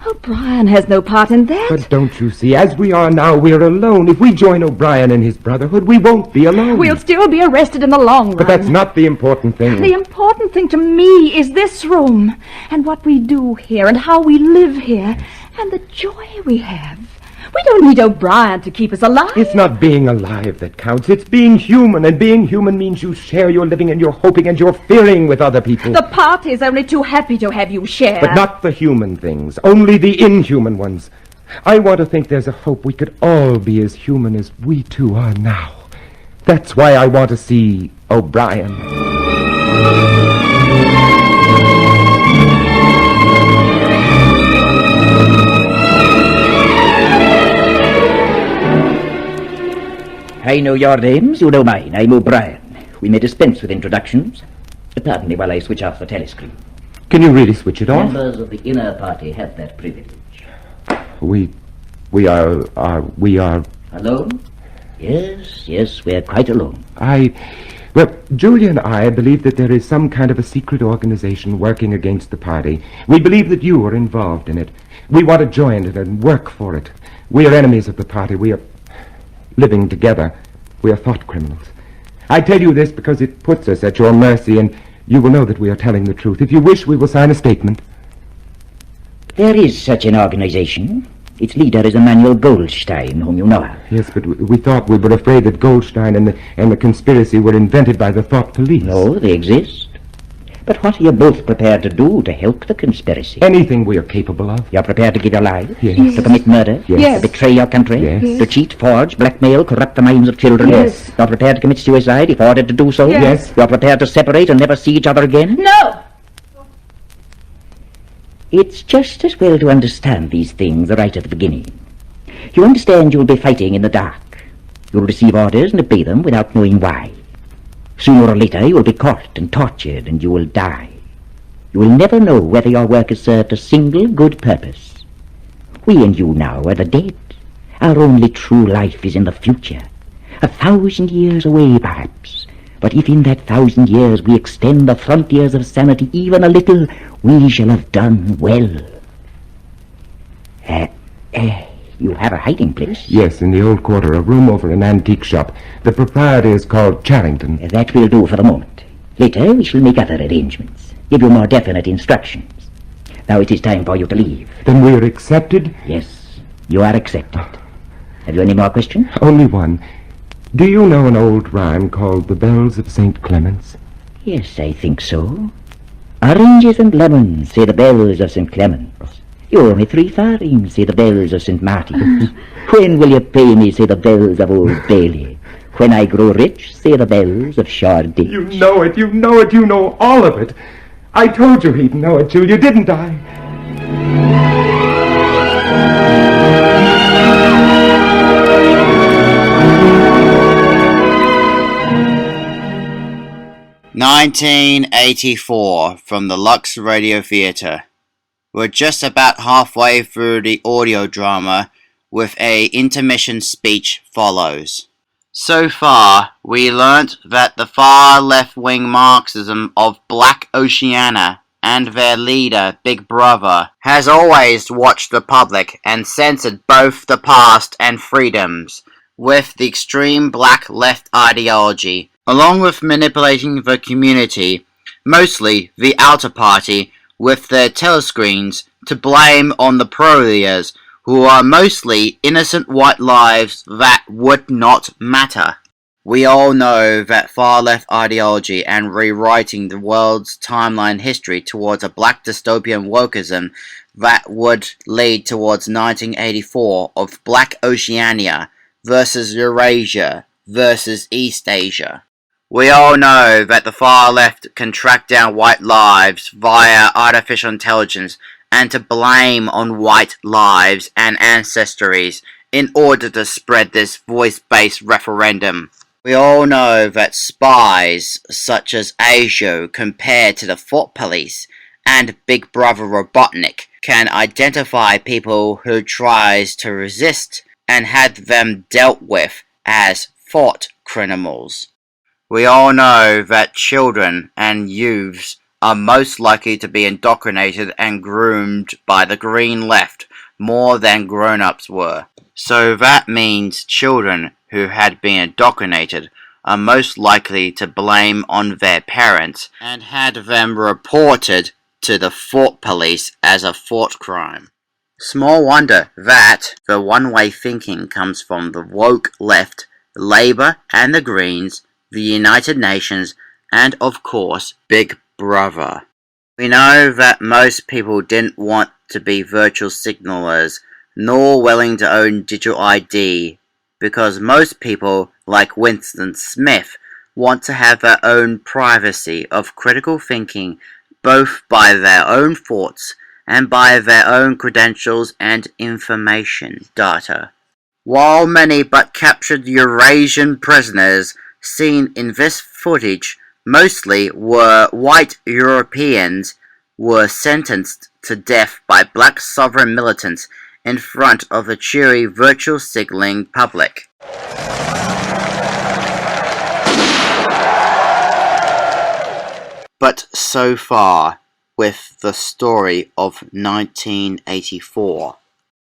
O'Brien has no part in that. But don't you see, as we are now, we're alone. If we join O'Brien and his brotherhood, we won't be alone. We'll still be arrested in the long run. But that's not the important thing. The important thing to me is this room, and what we do here, and how we live here, and the joy we have. We don't need O'Brien to keep us alive. It's not being alive that counts. It's being human, and being human means you share your living and your hoping and your fearing with other people. The party's only too happy to have you share. But not the human things, only the inhuman ones. I want to think there's a hope we could all be as human as we two are now. That's why I want to see O'Brien. I know your names, you know mine. I'm O'Brien. We may dispense with introductions. Pardon me while I switch off the telescreen. Can you really switch it off? Members of the inner party have that privilege. We are... Alone? Yes, we're quite alone. Well, Julia and I believe that there is some kind of a secret organization working against the party. We believe that you are involved in it. We want to join it and work for it. We are enemies of the party. We are living together. We are thought criminals. I tell you this because it puts us at your mercy, and you will know that we are telling the truth. If you wish, we will sign a statement. There is such an organization. Its leader is Emmanuel Goldstein, whom you know of. Yes, but we thought we were afraid that Goldstein and the conspiracy were invented by the thought police. No, they exist. But what are you both prepared to do to help the conspiracy? Anything we are capable of. You're prepared to give your lives? Yes. To commit murder? Yes. To betray your country? Yes. To cheat, forge, blackmail, corrupt the minds of children? Yes. You're prepared to commit suicide if ordered to do so? Yes. You're prepared to separate and never see each other again? No! It's just as well to understand these things right at the beginning. You understand you'll be fighting in the dark. You'll receive orders and obey them without knowing why. Sooner or later you will be caught and tortured and you will die. You will never know whether your work has served a single good purpose. We and you now are the dead. Our only true life is in the future. 1,000 years away, perhaps. But if in that 1,000 years we extend the frontiers of sanity even a little, we shall have done well. You have a hiding place? Yes, in the old quarter, a room over an antique shop. The proprietor is called Charrington. That will do for the moment. Later we shall make other arrangements, give you more definite instructions. Now it is time for you to leave. Then we are accepted? Yes, you are accepted. Have you any more questions? Only one. Do you know an old rhyme called The Bells of St. Clement's? Yes, I think so. Oranges and lemons, say the bells of St. Clement's. You owe me 3 farthings, say the bells of St. Martin's. When will you pay me, say the bells of Old Bailey. When I grow rich, say the bells of Shoreditch. You know it, you know all of it. I told you he'd know it, Julia, didn't I? (1984) from the Lux Radio Theatre. We're just about halfway through the audio drama with a intermission speech follows. So far, we learnt that the far left-wing Marxism of Black Oceania and their leader, Big Brother, has always watched the public and censored both the past and freedoms with the extreme black left ideology, along with manipulating the community, mostly the outer party, with their telescreens to blame on the proletarians, who are mostly innocent white lives that would not matter. We all know that far-left ideology and rewriting the world's timeline history towards a black dystopian wokeism that would lead towards 1984 of Black Oceania versus Eurasia versus Eastasia. We all know that the far left can track down white lives via artificial intelligence and to blame on white lives and ancestries in order to spread this voice-based referendum. We all know that spies such as Asia compared to the Thought Police and Big Brother Robotnik can identify people who tries to resist and had them dealt with as thought criminals. We all know that children and youths are most likely to be indoctrinated and groomed by the green left more than grown-ups were. So that means children who had been indoctrinated are most likely to blame on their parents and had them reported to the thought police as a thought crime. Small wonder that the one-way thinking comes from the woke left, Labour and the Greens, the United Nations, and of course Big Brother. We know that most people didn't want to be virtual signalers nor willing to own digital ID because most people, like Winston Smith, want to have their own privacy of critical thinking both by their own thoughts and by their own credentials and information data. While many but captured Eurasian prisoners seen in this footage mostly were white Europeans, were sentenced to death by black sovereign militants in front of the cheery virtual signaling public. But so far with the story of 1984.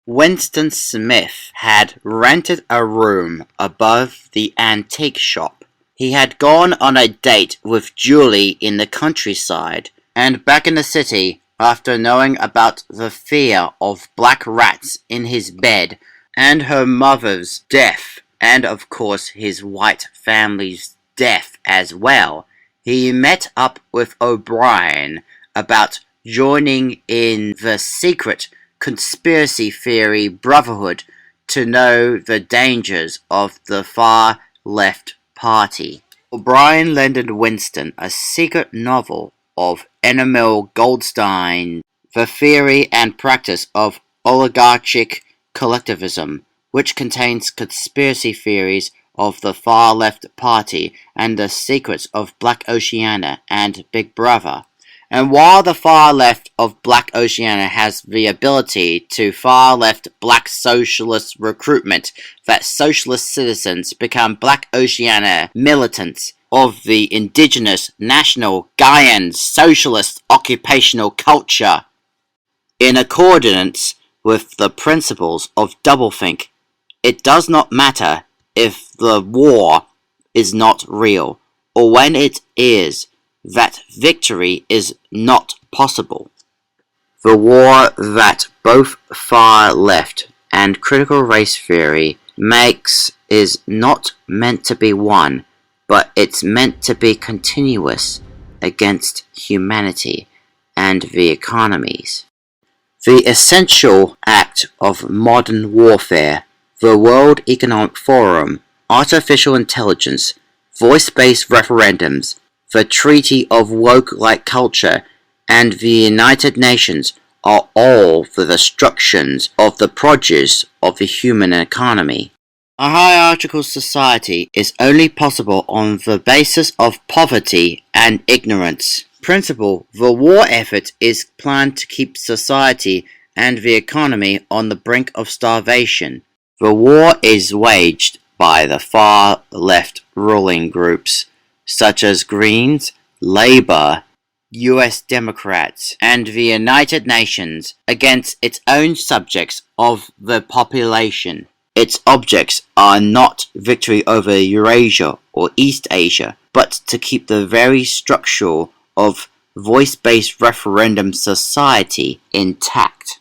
Winston Smith had rented a room above the antique shop. He had gone on a date with Julie in the countryside, and back in the city, after knowing about the fear of black rats in his bed and her mother's death, and of course his white family's death as well, he met up with O'Brien about joining in the secret conspiracy theory brotherhood to know the dangers of the far left party. O'Brien lended Winston a secret novel of Emil Goldstein, The Theory and Practice of Oligarchic Collectivism, which contains conspiracy theories of the far left party and the secrets of Black Oceania and Big Brother. And while the far left of Black Oceania has the ability to far left black socialist recruitment, that socialist citizens become Black Oceania militants of the Indigenous, national, Gaian, socialist, occupational culture. In accordance with the principles of doublethink, it does not matter if the war is not real, or when it is, that victory is not possible. The war that both far left and critical race theory makes is not meant to be won, but it's meant to be continuous against humanity and the economies. The essential act of modern warfare, the World Economic Forum, artificial intelligence, voice-based referendums, the Treaty of Woke-like Culture, and the United Nations are all the destructions of the produce of the human economy. A hierarchical society is only possible on the basis of poverty and ignorance. Principle, the war effort is planned to keep society and the economy on the brink of starvation. The war is waged by the far left ruling groups, such as Greens, Labour, US Democrats, and the United Nations, against its own subjects of the population. Its objects are not victory over Eurasia or Eastasia, but to keep the very structure of voice-based referendum society intact.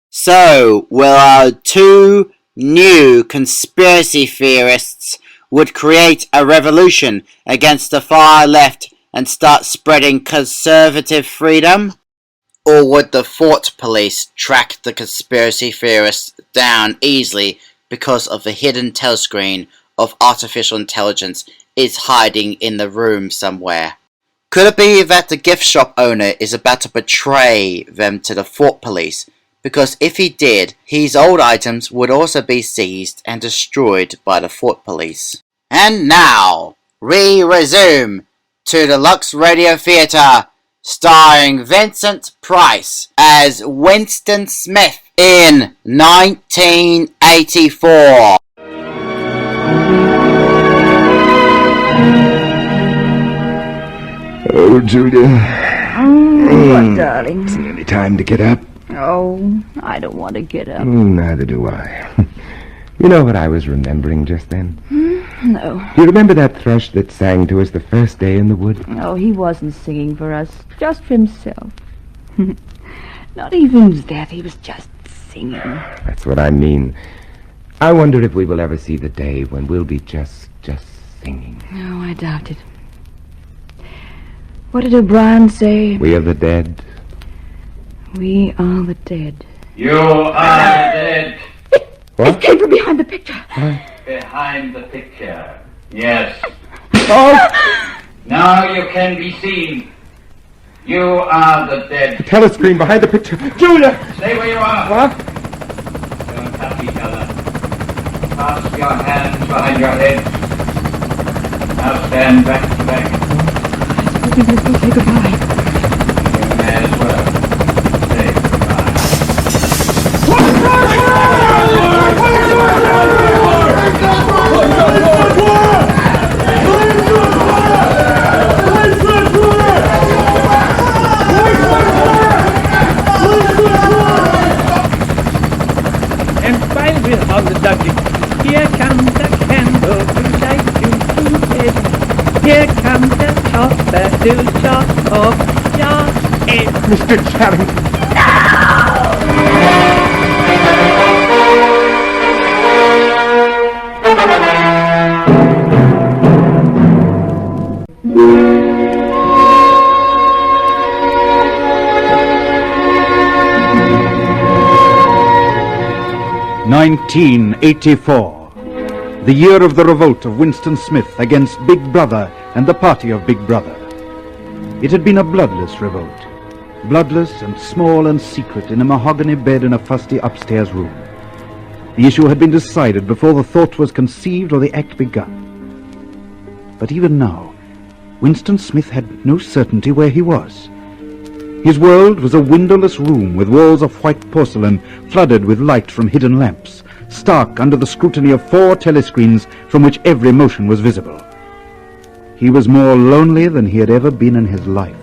So, will our two new conspiracy theorists would create a revolution against the far left and start spreading conservative freedom? Or would the thought police track the conspiracy theorists down easily because of the hidden telescreen of artificial intelligence is hiding in the room somewhere? Could it be that the gift shop owner is about to betray them to the thought police? Because if he did, his old items would also be seized and destroyed by the thought police. And now, we resume to the Lux Radio Theatre, starring Vincent Price as Winston Smith in 1984. Oh, Julia. What, darling? It's nearly time to get up. Oh, I don't want to get up. Neither do I. You know what I was remembering just then? No. Do you remember that thrush that sang to us the first day in the wood? Oh, he wasn't singing for us, just for himself. Not even that, he was just singing. That's what I mean. I wonder if we will ever see the day when we'll be just singing. No, I doubt it. What did O'Brien say? We are the dead. We are the dead. You are the dead. What? It came from behind the picture. Behind the picture. Yes. Oh! Now you can be seen. You are the dead. The telescreen behind the picture. Julia! Stay where you are. What? Don't touch each other. Clasp your hands behind your head. Now stand back to back. I suppose we say goodbye. You may as well say goodbye. And while we're on the subject, here comes a candle to light you to bed. Here comes a chopper to chop off your head. Mr. Charrington. No! 1984, the year of the revolt of Winston Smith against Big Brother and the party of Big Brother. It had been a bloodless revolt, bloodless and small and secret in a mahogany bed in a fusty upstairs room. The issue had been decided before the thought was conceived or the act begun. But even now, Winston Smith had no certainty where he was. His world was a windowless room with walls of white porcelain flooded with light from hidden lamps, stark under the scrutiny of 4 telescreens from which every motion was visible. He was more lonely than he had ever been in his life.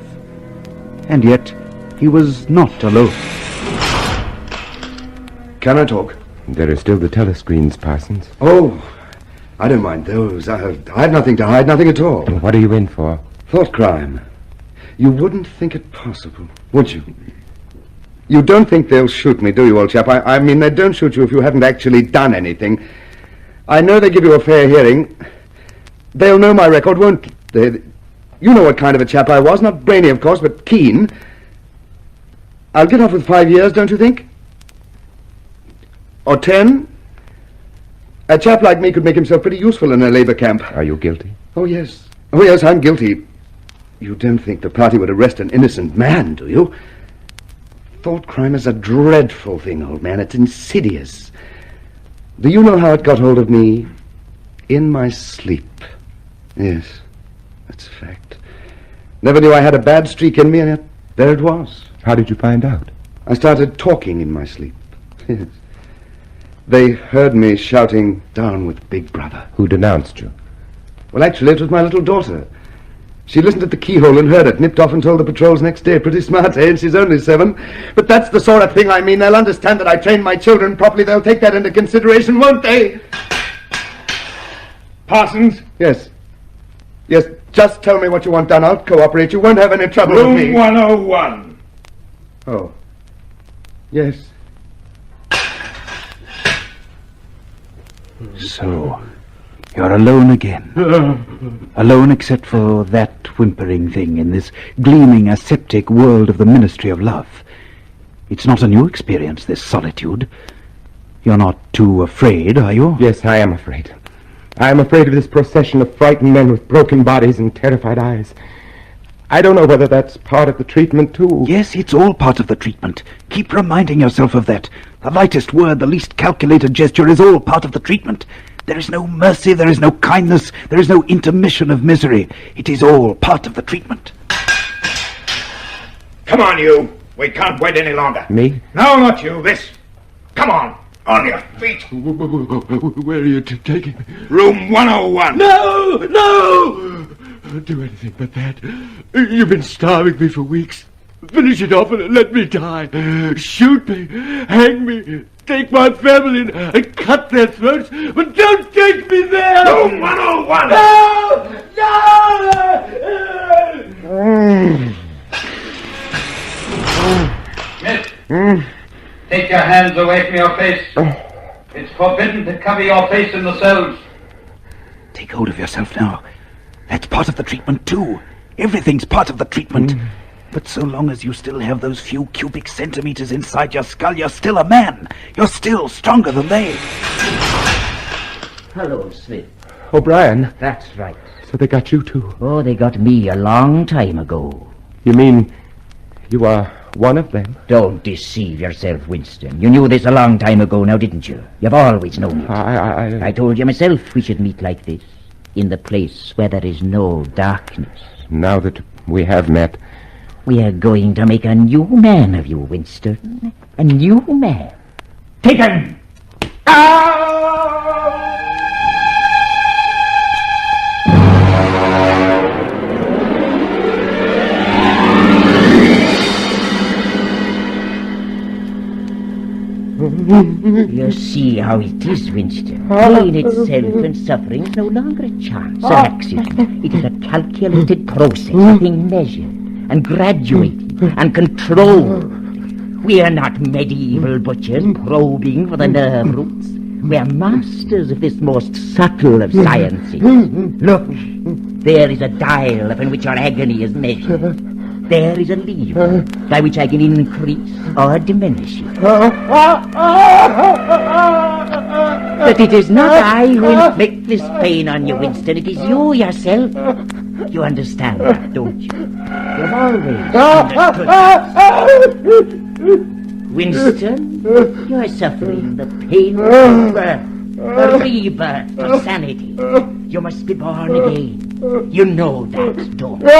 And yet, he was not alone. Can I talk? There are still the telescreens, Parsons. Oh, I don't mind those. I have nothing to hide, nothing at all. What are you in for? Thought crime. You wouldn't think it possible, would you? You don't think they'll shoot me, do you, old chap? I mean, they don't shoot you if you haven't actually done anything. I know they give you a fair hearing. They'll know my record, won't they? You know what kind of a chap I was. Not brainy, of course, but keen. I'll get off with 5 years, don't you think? Or 10? A chap like me could make himself pretty useful in a labor camp. Are you guilty? Oh, yes. Oh, yes, I'm guilty. You don't think the party would arrest an innocent man, do you? Thought crime is a dreadful thing, old man. It's insidious. Do you know how it got hold of me? In my sleep. Yes, that's a fact. Never knew I had a bad streak in me, and yet there it was. How did you find out? I started talking in my sleep. Yes. They heard me shouting, "Down with Big Brother." Who denounced you? Well, actually, it was my little daughter. She listened at the keyhole and heard it, nipped off and told the patrols next day. Pretty smart, eh? And she's only 7. But that's the sort of thing I mean. They'll understand that I trained my children properly. They'll take that into consideration, won't they? Parsons? Yes. Yes, just tell me what you want done. I'll cooperate. You won't have any trouble with me. Room 101. Oh. Yes. So, you're alone again. Alone except for that whimpering thing in this gleaming aseptic world of the Ministry of Love. It's not a new experience, this solitude. You're not too afraid, are you? Yes, I am afraid. I am afraid of this procession of frightened men with broken bodies and terrified eyes. I don't know whether that's part of the treatment, too. Yes, it's all part of the treatment. Keep reminding yourself of that. The lightest word, the least calculated gesture is all part of the treatment. There is no mercy, there is no kindness, there is no intermission of misery. It is all part of the treatment. Come on, you. We can't wait any longer. Me? No, not you. This. Come on. On your feet. Where are you taking me? Room 101. No! No! Don't do anything but that. You've been starving me for weeks. Finish it off and let me die. Shoot me. Hang me. Take my family and cut their throats. But don't take me there! Room 101. No! Miss, take your hands away from your face. It's forbidden to cover your face in the cells. Take hold of yourself now. That's part of the treatment too. Everything's part of the treatment. But so long as you still have those few cubic centimeters inside your skull, you're still a man. You're still stronger than they. Hello, Smith. O'Brien. That's right. So they got you too? Oh, they got me a long time ago. You mean you are one of them? Don't deceive yourself, Winston. You knew this a long time ago now, didn't you? You've always known it. I told you myself we should meet like this, in the place where there is no darkness. Now that we have met, we are going to make a new man of you, Winston. A new man. Take him! You see how it is, Winston. Pain itself and suffering is no longer a chance, an accident. It is a calculated process, a thing measured and graduated and controlled. We are not medieval butchers probing for the nerve roots. We are masters of this most subtle of sciences. Look, there is a dial upon which our agony is measured. There is a lever by which I can increase or diminish it. But it is not I who inflict this pain on you, Winston. It is you yourself. You understand that, don't you? You've always understood. Winston, you are suffering the pain of birth, the rebirth of sanity. You must be born again. You know that, don't you? Look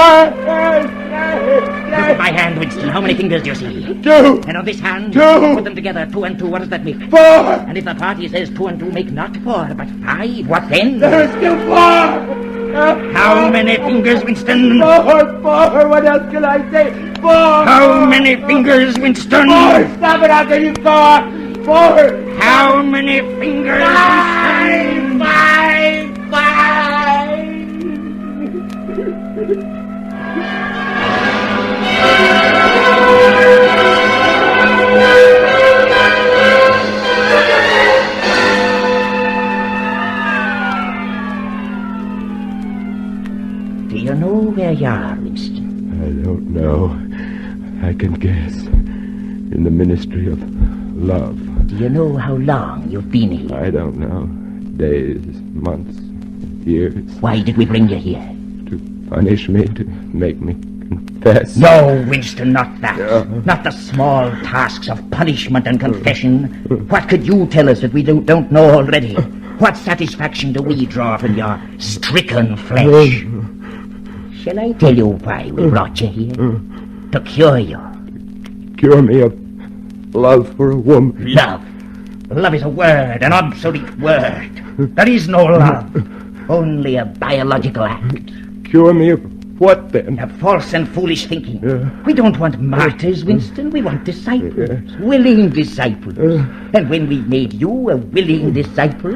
at my hand, Winston. How many fingers do you see? 2. And on this hand, 2. Put them together. 2 and 2. What does that make? 4. And if the party says 2 and 2 make not 4, but 5, what then? There is still 4. How many fingers, Winston? 4. What else can I say? 4. How many fingers, Winston? 4. Stop it! I'll give you 4. 4. How many fingers, Winston? 5. Do you know where you are, Winston? I don't know. I can guess. In the ministry of love. Do you know how long you've been here? I don't know. Days, months, years. Why did we bring you here? To punish me, to make me confess. No, Winston, not that. Not the small tasks of punishment and confession. What could you tell us that we don't know already? What satisfaction do we draw from your stricken flesh? Shall I tell you why we brought you here? To cure you. Cure me of love for a woman. Love. Love is a word, an obsolete word. There is no love. Only a biological act. Cure me of what then? Of false and foolish thinking. We don't want martyrs, Winston. We want disciples. Willing disciples. And when we've made you a willing disciple,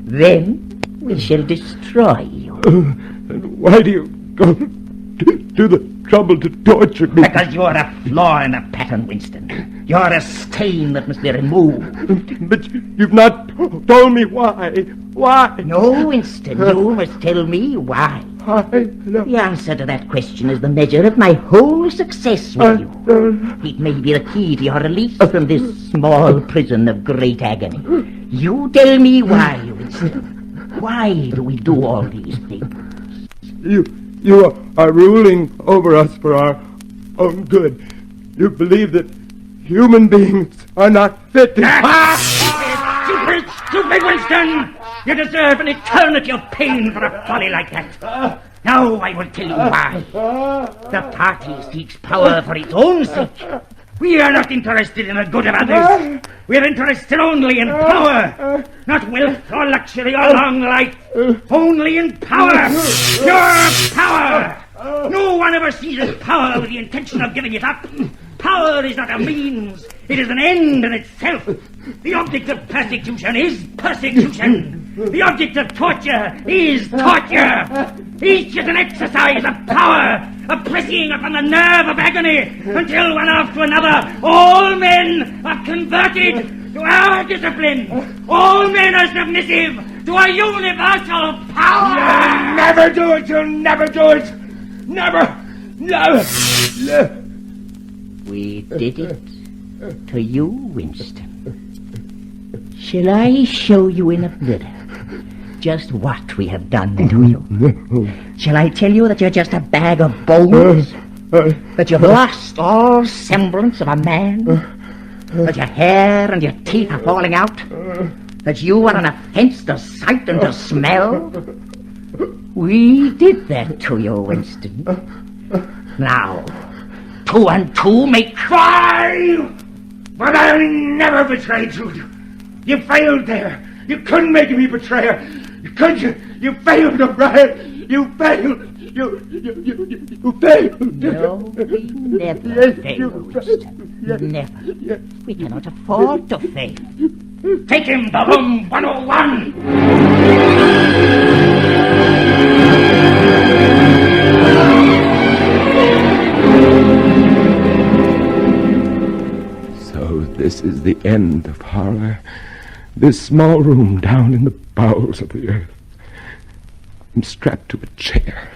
then we shall destroy you. And why do you go to the trouble to torture me? Because you're a flaw in a pattern, Winston. You're a stain that must be removed. But you've not told me why. Why? No, Winston, you must tell me why. The answer to that question is the measure of my whole success with you. It may be the key to your release from this small prison of great agony. You tell me why, Winston. Why do we do all these things? You are ruling over us for our own good. You believe that human beings are not fit to... Stupid Winston! You deserve an eternity of pain for a folly like that. Now I will tell you why. The party seeks power for its own sake. We are not interested in the good of others. We are interested only in power. Not wealth or luxury or long life. Only in power. Pure power. No one ever seizes power with the intention of giving it up. Power is not a means. It is an end in itself. The object of persecution is persecution. The object of torture is torture. Each is an exercise of power, a pressing upon the nerve of agony, until one after another all men are converted to our discipline. All men are submissive to our universal power. You'll never do it. You'll never do it. Never. Never. We did it to you, Winston. Shall I show you in a mirror just what we have done to you? Shall I tell you that you're just a bag of bones? That you've lost all semblance of a man? That your hair and your teeth are falling out? That you are an offense to sight and to smell? We did that to you, Winston. Now, 2 and 2 make 5! But I'll never betray you. You failed there. You couldn't make me betrayer. Could you? You failed, O'Brien. You failed. You failed. No, we never fail, Winston. Never. We cannot afford to fail. Take him to room 101! So this is the end of horror. This small room down in the bowels of the earth. I'm strapped to a chair,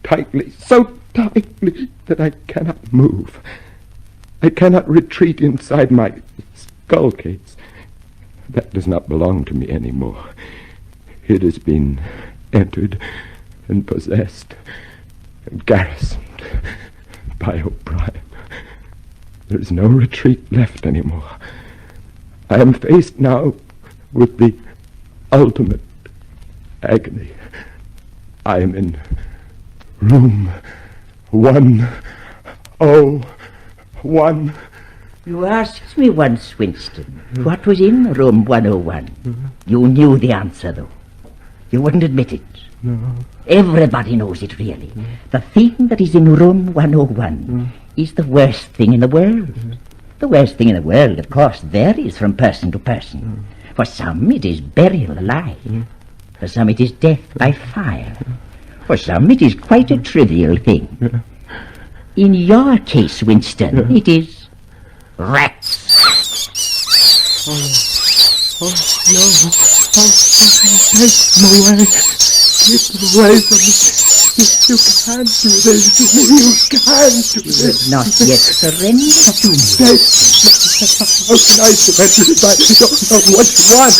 tightly, so tightly that I cannot move. I cannot retreat inside my skull case. That does not belong to me anymore. It has been entered and possessed and garrisoned by O'Brien. There is no retreat left anymore. I am faced now with the ultimate agony. I am in room 101. You asked me once, Winston, what was in room 101. You knew the answer, though. You wouldn't admit it. No. Everybody knows it, really. The thing that is in room 101 is the worst thing in the world. The worst thing in the world, of course, varies from person to person. For some it is burial alive. For some it is death by fire. For some it is quite a trivial thing. In your case, Winston, it is rats. Oh, no. Oh, take them away. Keep them away from me. You can't do this to me. You can't do this. You have not yet surrendered to me. How can I surrender if I don't know what you want?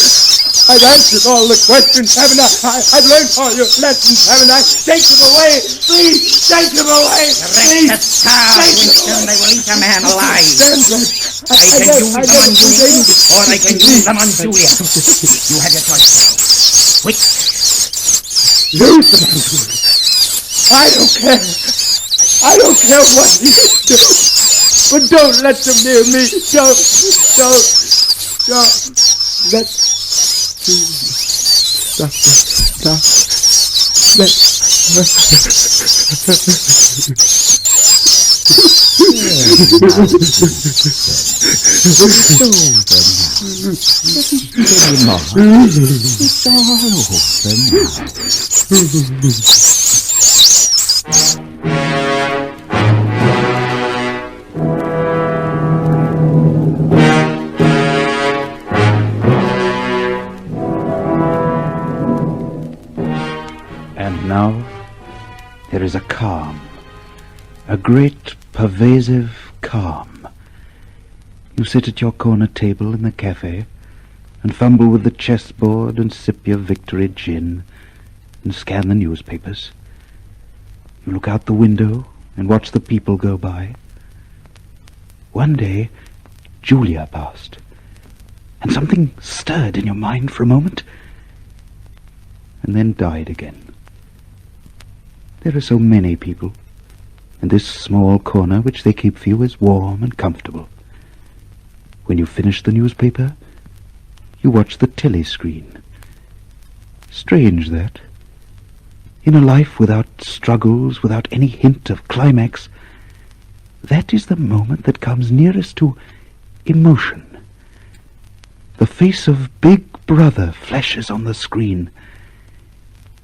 I've answered all the questions, haven't I? I've learned all your lessons, haven't I? Take them away. Please, take them away. The rest are starved, Winston. They will eat a man alive. I can use them on you, or I can use them on Julia. You have your choice now. Which? Use them on Julia. I don't care. I don't care what you do. But don't let them near me. Don't let Stop. It's all over now. And now there is a calm, a great pervasive calm. You sit at your corner table in the cafe and fumble with the chessboard and sip your victory gin and scan the newspapers. You look out the window and watch the people go by. One day, Julia passed, and something stirred in your mind for a moment, and then died again. There are so many people, and this small corner which they keep for you is warm and comfortable. When you finish the newspaper, you watch the telly screen. Strange that. In a life without struggles, without any hint of climax, that is the moment that comes nearest to emotion. The face of Big Brother flashes on the screen.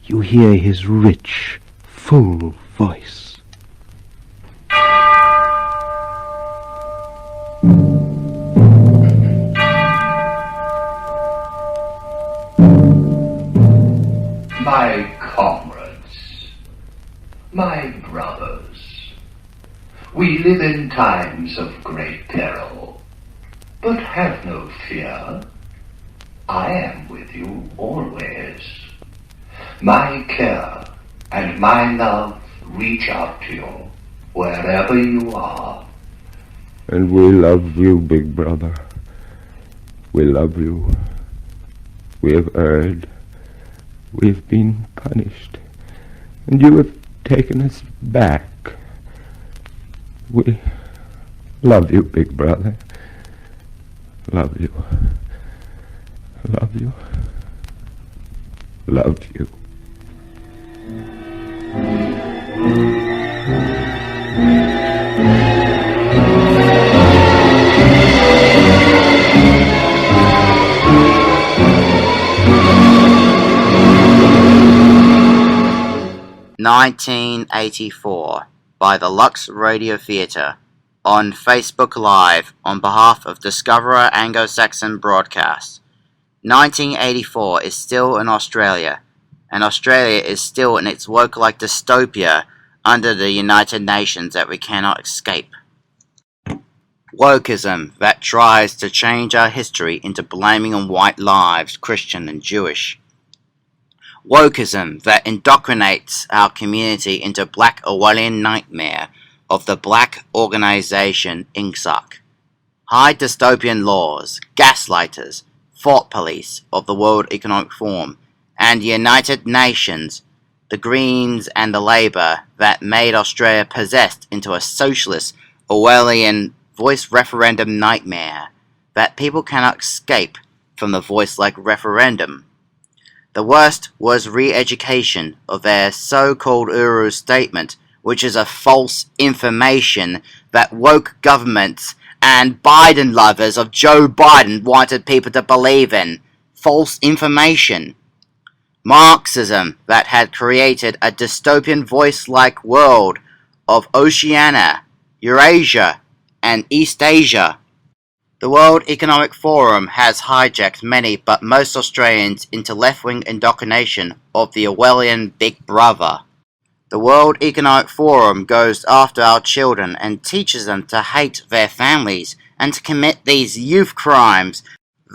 You hear his rich, full voice. My comrades, my brothers, we live in times of great peril, but have no fear. I am with you always. My care and my love reach out to you wherever you are. And we love you, Big Brother. We love you. We have erred. We've been punished. And you have taken us back. We love you, Big Brother. Love you. Love you. Love you. 1984 by the Lux Radio Theatre on Facebook Live on behalf of Discoverer Anglo-Saxon Broadcast. 1984 is still in Australia, and Australia is still in its woke-like dystopia under the United Nations that we cannot escape. Wokeism that tries to change our history into blaming on white lives, Christian and Jewish. Wokeism that indoctrinates our community into Black Orwellian nightmare of the Black Organization INCSOC. High dystopian laws, gaslighters, thought police of the World Economic Forum, and the United Nations, the Greens and the Labour that made Australia possessed into a socialist Orwellian voice referendum nightmare that people cannot escape from the voice-like referendum. The worst was re-education of their so-called Uru statement, which is a false information that woke governments and Biden lovers of Joe Biden wanted people to believe in. False information. Marxism that had created a dystopian voice-like world of Oceania, Eurasia and Eastasia. The World Economic Forum has hijacked many but most Australians into left-wing indoctrination of the Orwellian Big Brother. The World Economic Forum goes after our children and teaches them to hate their families and to commit these youth crimes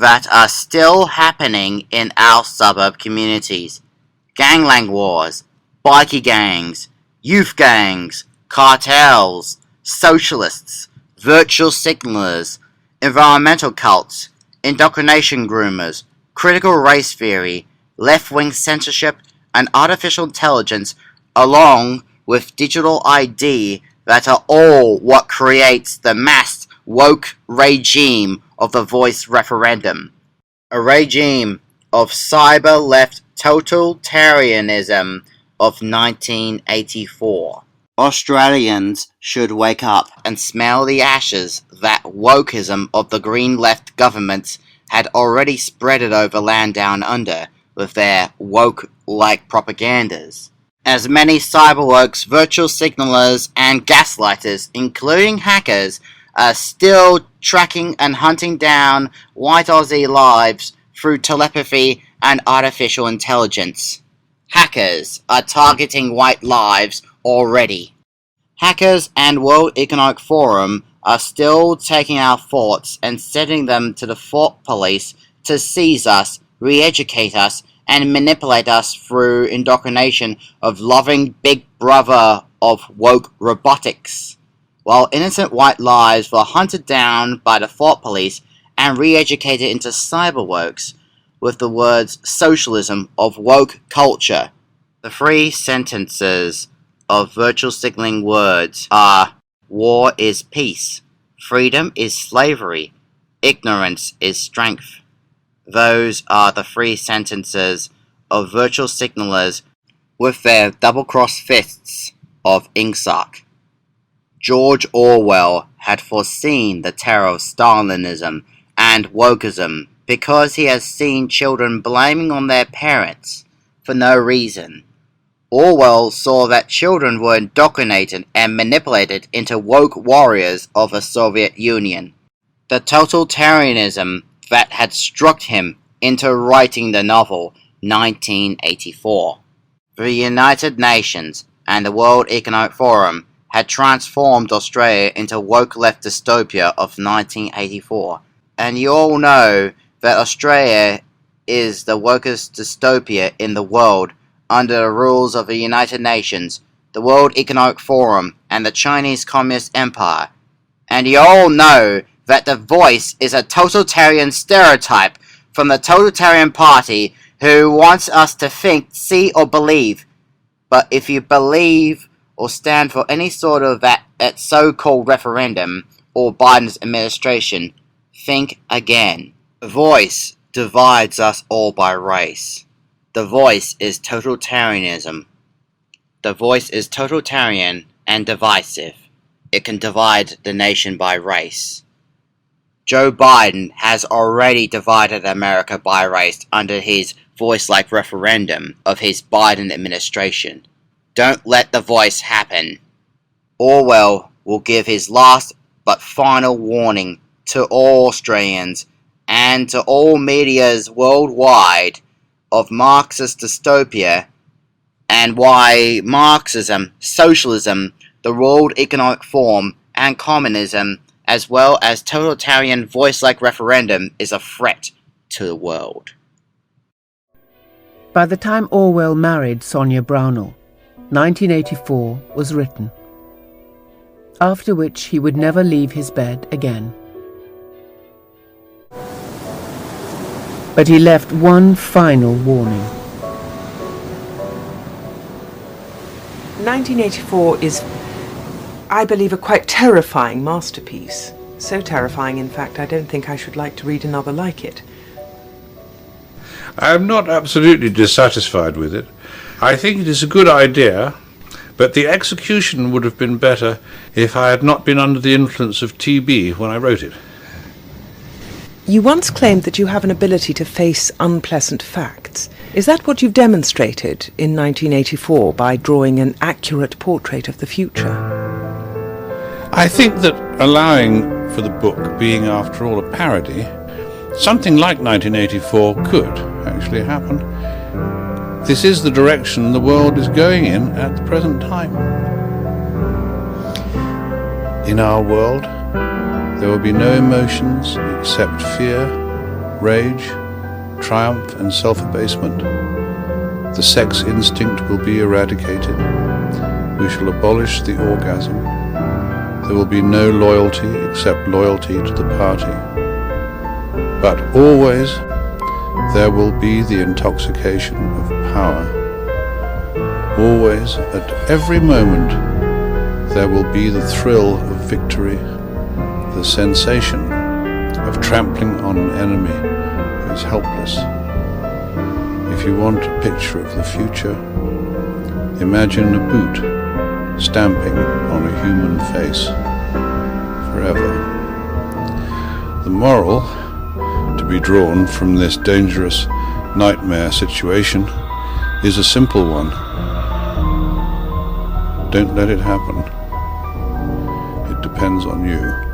that are still happening in our suburb communities. Gangland wars, bikie gangs, youth gangs, cartels, socialists, virtual signalers, environmental cults, indoctrination groomers, critical race theory, left-wing censorship, and artificial intelligence, along with digital ID, that are all what creates the mass woke regime of the voice referendum. A regime of cyber-left totalitarianism of 1984. Australians should wake up and smell the ashes that wokeism of the green left governments had already spreaded over land down under with their woke-like propagandas. As many cyberwokes, virtual signalers, and gaslighters, including hackers, are still tracking and hunting down white Aussie lives through telepathy and artificial intelligence. Hackers are targeting white lives already. Hackers and World Economic Forum are still taking our thoughts and sending them to the thought police to seize us, re-educate us, and manipulate us through indoctrination of loving Big Brother of woke robotics. while innocent white lives were hunted down by the thought police and re-educated into cyberwokes with the words socialism of woke culture. The three sentences of virtual signaling words are: war is peace, freedom is slavery, ignorance is strength. Those are the three sentences of virtual signalers with their double-crossed fists of inksock. George Orwell had foreseen the terror of Stalinism and wokeism because he has seen children blaming on their parents for no reason. Orwell saw that children were indoctrinated and manipulated into woke warriors of the Soviet Union. The totalitarianism that had struck him into writing the novel 1984. The United Nations and the World Economic Forum had transformed Australia into woke left dystopia of 1984. And you all know that Australia is the wokest dystopia in the world under the rules of the United Nations, the World Economic Forum, and the Chinese Communist Empire. And you all know that the Voice is a totalitarian stereotype from the Totalitarian Party who wants us to think, see, or believe. But if you believe or stand for any sort of that so-called referendum or Biden's administration, think again. The Voice divides us all by race. The Voice is totalitarianism. The Voice is totalitarian and divisive. It can divide the nation by race. Joe Biden has already divided America by race under his Voice-like referendum of his Biden administration. Don't let the Voice happen. Orwell will give his last but final warning to all Australians and to all medias worldwide of Marxist dystopia and why Marxism, socialism, the World Economic Forum, and communism, as well as totalitarian voice-like referendum, is a threat to the world. By the time Orwell married Sonia Brownell, 1984 was written, after which he would never leave his bed again. But he left one final warning. 1984 is, I believe, a quite terrifying masterpiece. So terrifying, in fact, I don't think I should like to read another like it. I am not absolutely dissatisfied with it. I think it is a good idea, but the execution would have been better if I had not been under the influence of TB when I wrote it. You once claimed that you have an ability to face unpleasant facts. Is that what you've demonstrated in 1984 by drawing an accurate portrait of the future? I think that allowing for the book being, after all, a parody, something like 1984 could actually happen. This is the direction the world is going in at the present time. In our world, there will be no emotions except fear, rage, triumph and self-abasement. The sex instinct will be eradicated. We shall abolish the orgasm. There will be no loyalty except loyalty to the party. But always there will be the intoxication of power. Always, at every moment, there will be the thrill of victory, the sensation of trampling on an enemy who is helpless. If you want a picture of the future, imagine a boot stamping on a human face forever. The moral to be drawn from this dangerous nightmare situation is a simple one. Don't let it happen. It depends on you.